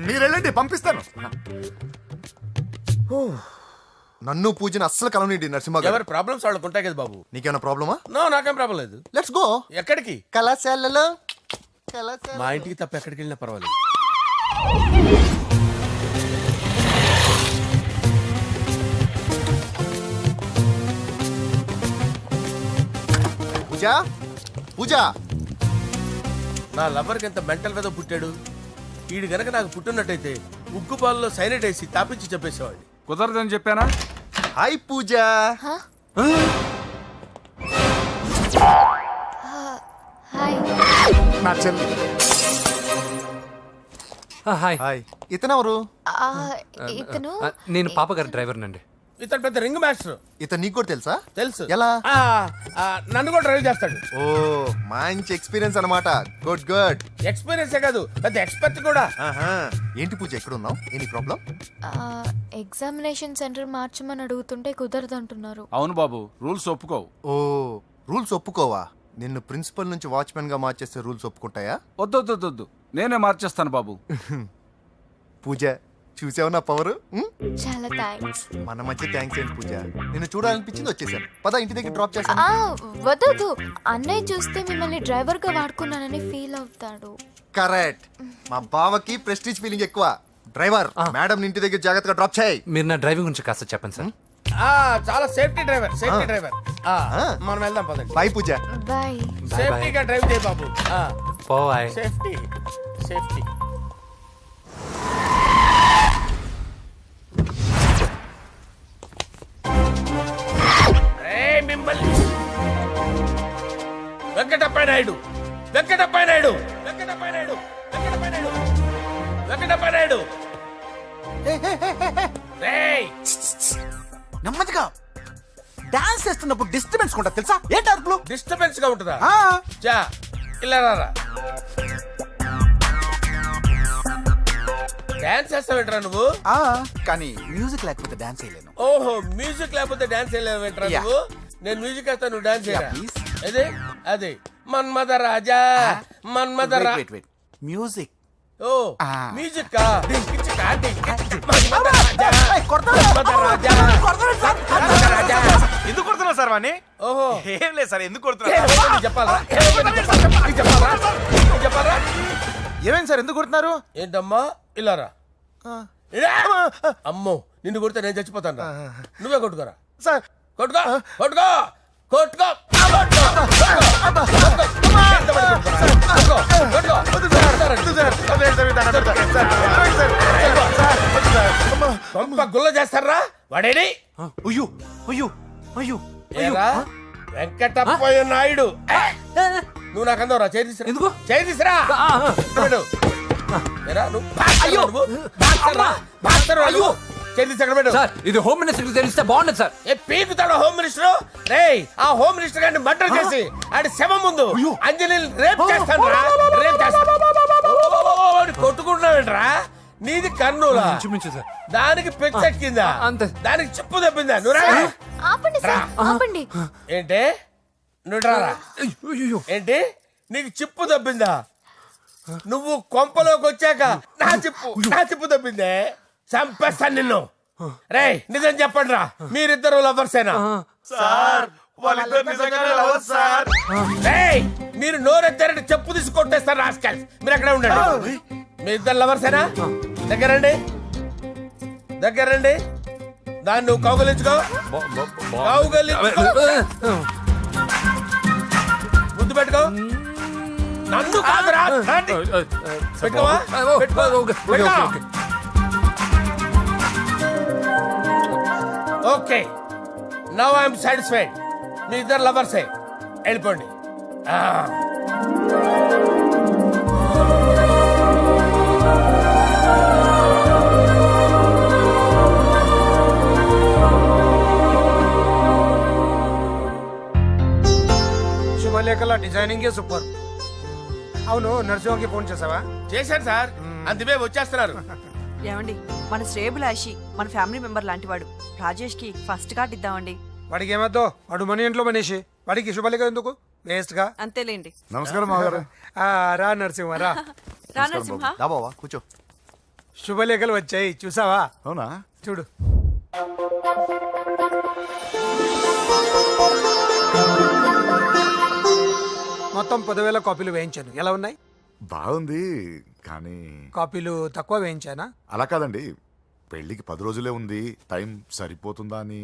మీరు వెళ్ళండి, పంపిస్తాను. నన్ను పూజని అస్సలు కలవనిండి నరసింహ గారు. ఎవరి ప్రాబ్లమ్స్ వాళ్ళకు ఉంటాయి కదా బాబు. నీకేమైనా ప్రాబ్లమా? నో, నాకేం ప్రాబ్లం లేదు. Let's go. ఎక్కడికి? కళాశాలలో. మా ఇంటికి తప్ప ఎక్కడికి వెళ్ళినా పర్వాలేదు. పూజ పూజ. నా లవర్కి ఎంత మెంటల్ వేదో పుట్టాడు. వీడు గనక నాకు పుట్టినట్టయితే ఉగ్గు పాలలో సైనట్ వేసి తాపించి చెప్పేసేవాడిని. కుదరదని చెప్పానా? హాయ్ పూజ. హాయ్. నా చెల్లి. హాయ్. హాయ్. ఇతనెవరు? ఇతను నేను పాప గారి డ్రైవర్ నండి. ఇతను పెద్ద రింగ్ మాస్టర్. ఇతను నీకు కూడా తెలుసా? తెలుసు. ఎలా? నన్ను కూడా డ్రైవ్ చేస్తాడు. ఓ మంచి ఎక్స్పీరియన్స్ అన్నమాట. Good good. ఎక్స్పీరియన్సే కాదు, పెద్ద ఎక్స్పర్ట్ కూడా. ఏంటి పూజ ఎక్కడ ఉన్నావు? Any problem? ఎగ్జామినేషన్ సెంటర్ మార్చమని అడుగుతుంటే కుదరదంటున్నారు. అవును బాబు, రూల్స్ ఒప్పుకోవు. ఓ రూల్స్ ఒప్పుకోవా? నిన్ను ప్రిన్సిపల్ నుంచి వాచ్మెన్ గా మార్చేస్తే రూల్స్ ఒప్పుకుంటాయా? వద్దు, నేనే మార్చేస్తాను బాబు. పూజ చూసావు నా పవర్? చాలా థ్యాంక్స్. మన మధ్య థ్యాంక్స్ ఏంటి పూజ, నిన్ను చూడాలనిపించింది వచ్చేసాను. పద ఇంటి దగ్గర డ్రాప్ చేస్తాను. వద్దు, అన్నయ్య చూస్తే మిమ్మల్ని డ్రైవర్ గా వాడుకున్నానని ఫీల్ అవుతాడు. కరెక్ట్. మా బావకి ప్రెస్టీజ్ ఫీలింగ్ ఎక్కువ. డ్రైవర్ మేడం ఇంటి దగ్గర జాగ్రత్తగా డ్రాప్ చేయి. మీరు నా డ్రైవింగ్ గురించి కాస్త చెప్పండి సార్. చాలా సేఫ్టీ డ్రైవర్. మనం వెళ్దాం పదండి. బాయ్ పూజ. బాయ్. సేఫ్టీగా డ్రైవ్ చేయి బాబు. పోవాయ్. సేఫ్టీ. వెంకటప్ప నాయుడు. నెమ్మదిగా డాన్స్ చేస్తున్నప్పుడు డిస్టర్బెన్స్ కొంటా తెలుసా? ఏంటి అరుపులు? డిస్టర్బెన్స్ గా ఉంటుందా? చా ఇలా రారా. డాన్స్ చేస్తావేంట్రా నువ్వు? కానీ మ్యూజిక్ లేకపోతే డాన్స్ చేయలేను. ఓహో, మ్యూజిక్ లేకపోతే డాన్స్ చేయలేవేంట్రా నువ్వు? నేను మ్యూజిక్ వేస్తా, నువ్వు డాన్స్ చేయరా? అదే మన్మథ రాజా. మ్యూజిక్. ఓ మ్యూజిక్ కా? ఎందుకు కొడుతున్నావు సార్ వాణ్ణి? ఓహో, ఏం లేదు సార్, ఎందుకు కొడుతున్నారు? చెప్పాలా? ఏమైంది సార్, ఎందుకు కొడుతున్నారు? ఏంటమ్మా ఇలారా. అమ్మో, నిన్ను కొడితే నేను చచ్చిపోతాను. నువ్వే కొట్టుకోరా సార్. కొట్టుకో. గుల్ల చేస్తారా వాడేడి? వెంకటప్పయ్య నాయుడు. నువ్వు నాకు అందవరా? చేయి తీసురా. ఇది హోమ్ మినిస్టర్ తెలిస్తే బాగుండదు సార్. పీకుతాడు home minister. రేయ్, ఆ హోమ్ మినిస్టర్ గారిని మర్డర్ చేసి ఆడి శవం ముందు అంజలి రేప్ చేస్తాను. కొట్టుకుంటున్నావేంట్రా? నీది కన్నులా? దానికి పెచ్చెక్కిందా? దానికి చిప్పు తప్పిందా? ఆపండి. ఏంటి? నువ్వు రారా. ఏంటి? నీకు చిప్పు తప్పిందా? నువ్వు కొంపలోకి వచ్చాక నా చిప్పు తప్పిందే. చంపేస్తాను నిన్ను. రేయ్, నిజం చెప్పండి రా, మీరిద్దరు లవర్సేనా? సార్ వాళ్ళిద్దరు నిజంగానే లవర్స్ సార్. రేయ్, మీరు నోరెత్తారంటే చెప్పు తీసి కొట్టేస్తారు రాస్కల్స్. మీరు అక్కడే ఉండండి. మీ ఇద్దరు లవర్సేనా? దగ్గరండి. దాన్ని నువ్వు కౌగలించుకో. ముద్దు పెట్టుకో. నన్ను కాదురా. పెట్టుకోవా? Okay, now I'm satisfied. మీ ఇద్దరు లవర్సే, వెళ్ళిపోండి. శుభలేఖల డిజైనింగే సూపర్. అవును, నరసింహకి ఫోన్ చేసావా? చేశాను సార్, అందుకే వచ్చేస్తున్నారు. ఏమండి, మన శ్రేయబులాషి మన ఫ్యామిలీ మెంబర్ లాంటి వాడు. రాజేష్ కి ఫస్ట్ కార్డ్ ఇద్దామండి. వాడికి ఏమద్దో, వాడు మన ఇంట్లో మనిషి, వాడికి శుభలేఖ ఎందుకు వేస్ట్ గా? అంతేలేండి. నమస్కారం మామగారు. రా నరసింహ రా. రా నరసింహ. దా బావా కూర్చో. శుభలేఖలు వచ్చాయి, చూసావా? అవునా? చూడు. మొత్తం 10,000 కాపీలు వేయించాను. ఎలా ఉన్నాయి? బాగుంది, కానీ కాపీలు తక్కువ వేయించానా? అలా కాదండి, పెళ్లికి 10 రోజులే ఉంది, టైం సరిపోతుందా అని.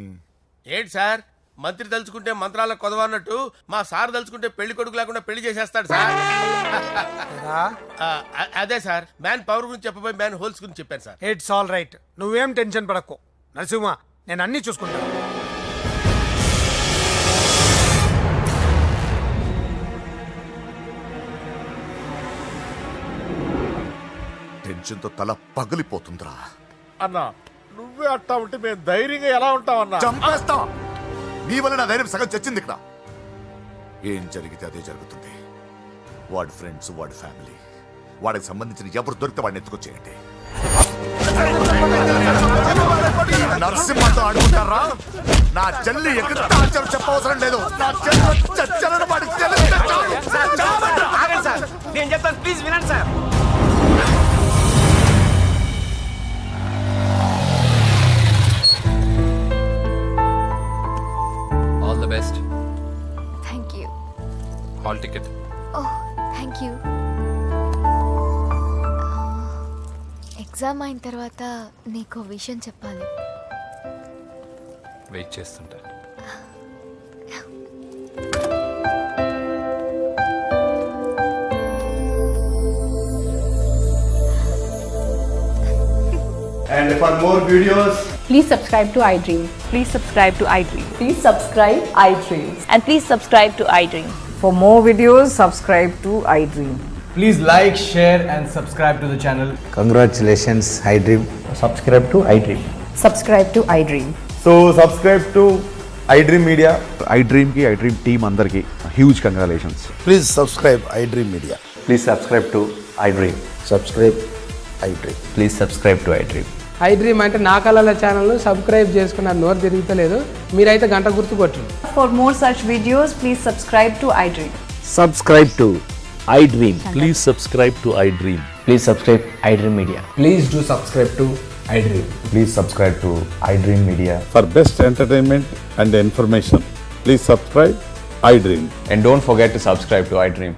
ఏంటి సార్, మంత్రి తలుచుకుంటే మంత్రాలకు కొదవన్నట్టు మా సార్ తలుచుకుంటే పెళ్లి కొడుకు లేకుండా పెళ్లి చేసేస్తాడు సార్. రా. అదే సార్, మ్యాన్ పవర్ గురించి చెప్పబోయి మ్యాన్ హోల్స్ గురించి చెప్పాను సార్. ఇట్స్ ఆల్ రైట్, నువ్వేం టెన్షన్ పడకు నరసింహ, నేను అన్ని చూసుకుంటాను. టెన్షన్తో తల పగిలిపోతుందిరా. అన్నా నువ్వే అట్టా ఉంటే మేము ధైర్యంగా ఎలా ఉంటామన్నా? చంపేస్తా. నీ వల్ల నా ధైర్యం సగం చచ్చింది ఇక్కడ. ఏం జరిగితే అదే జరుగుతుంది. వాడి ఫ్రెండ్స్, వాడి ఫ్యామిలీ, వాడికి సంబంధించిన ఎవరు దొరికితే వాడిని ఎత్తుకొచ్చేయండి. నరసింహతో అడుగుతారా? నా చెల్లి ఎక్కడ చెప్పవసరం లేదు. నా చెల్లి చచ్చలను వాడికి తెలిస్తే చాలు. నేను చెప్తాను, ప్లీజ్ వినండి sir. All the best. Thank you. Hall ticket. Oh, thank you. Exam అయిన తర్వాత నీకు విషయం చెప్పాలి. వెయిట్ చేస్తుంటా. And for more videos, Please subscribe to iDream. Please subscribe to iDream. Please subscribe iDream. And please subscribe to iDream. For more videos, subscribe to iDream. Please like, share and subscribe to the channel. congratulations, iDream. Subscribe to iDream. Subscribe to iDream. So subscribe to iDream Media. iDream ki iDream team andarki huge congratulations. Please subscribe iDream Media. Please subscribe to iDream. Subscribe iDream. Please subscribe to iDream. iDream అంటే నా కళల ఛానల్ సబ్స్క్రైబ్ చేసుకున్న నోరు తిరుగుతలేదు. మీరైతే గంట గుర్తు కొట్టండి. For more such videos, please subscribe to iDream. Subscribe to iDream. Please subscribe to iDream. Please subscribe iDream Media. Please do subscribe to iDream. Please subscribe to iDream Media. For best entertainment and information, please subscribe iDream. And don't forget to subscribe to iDream.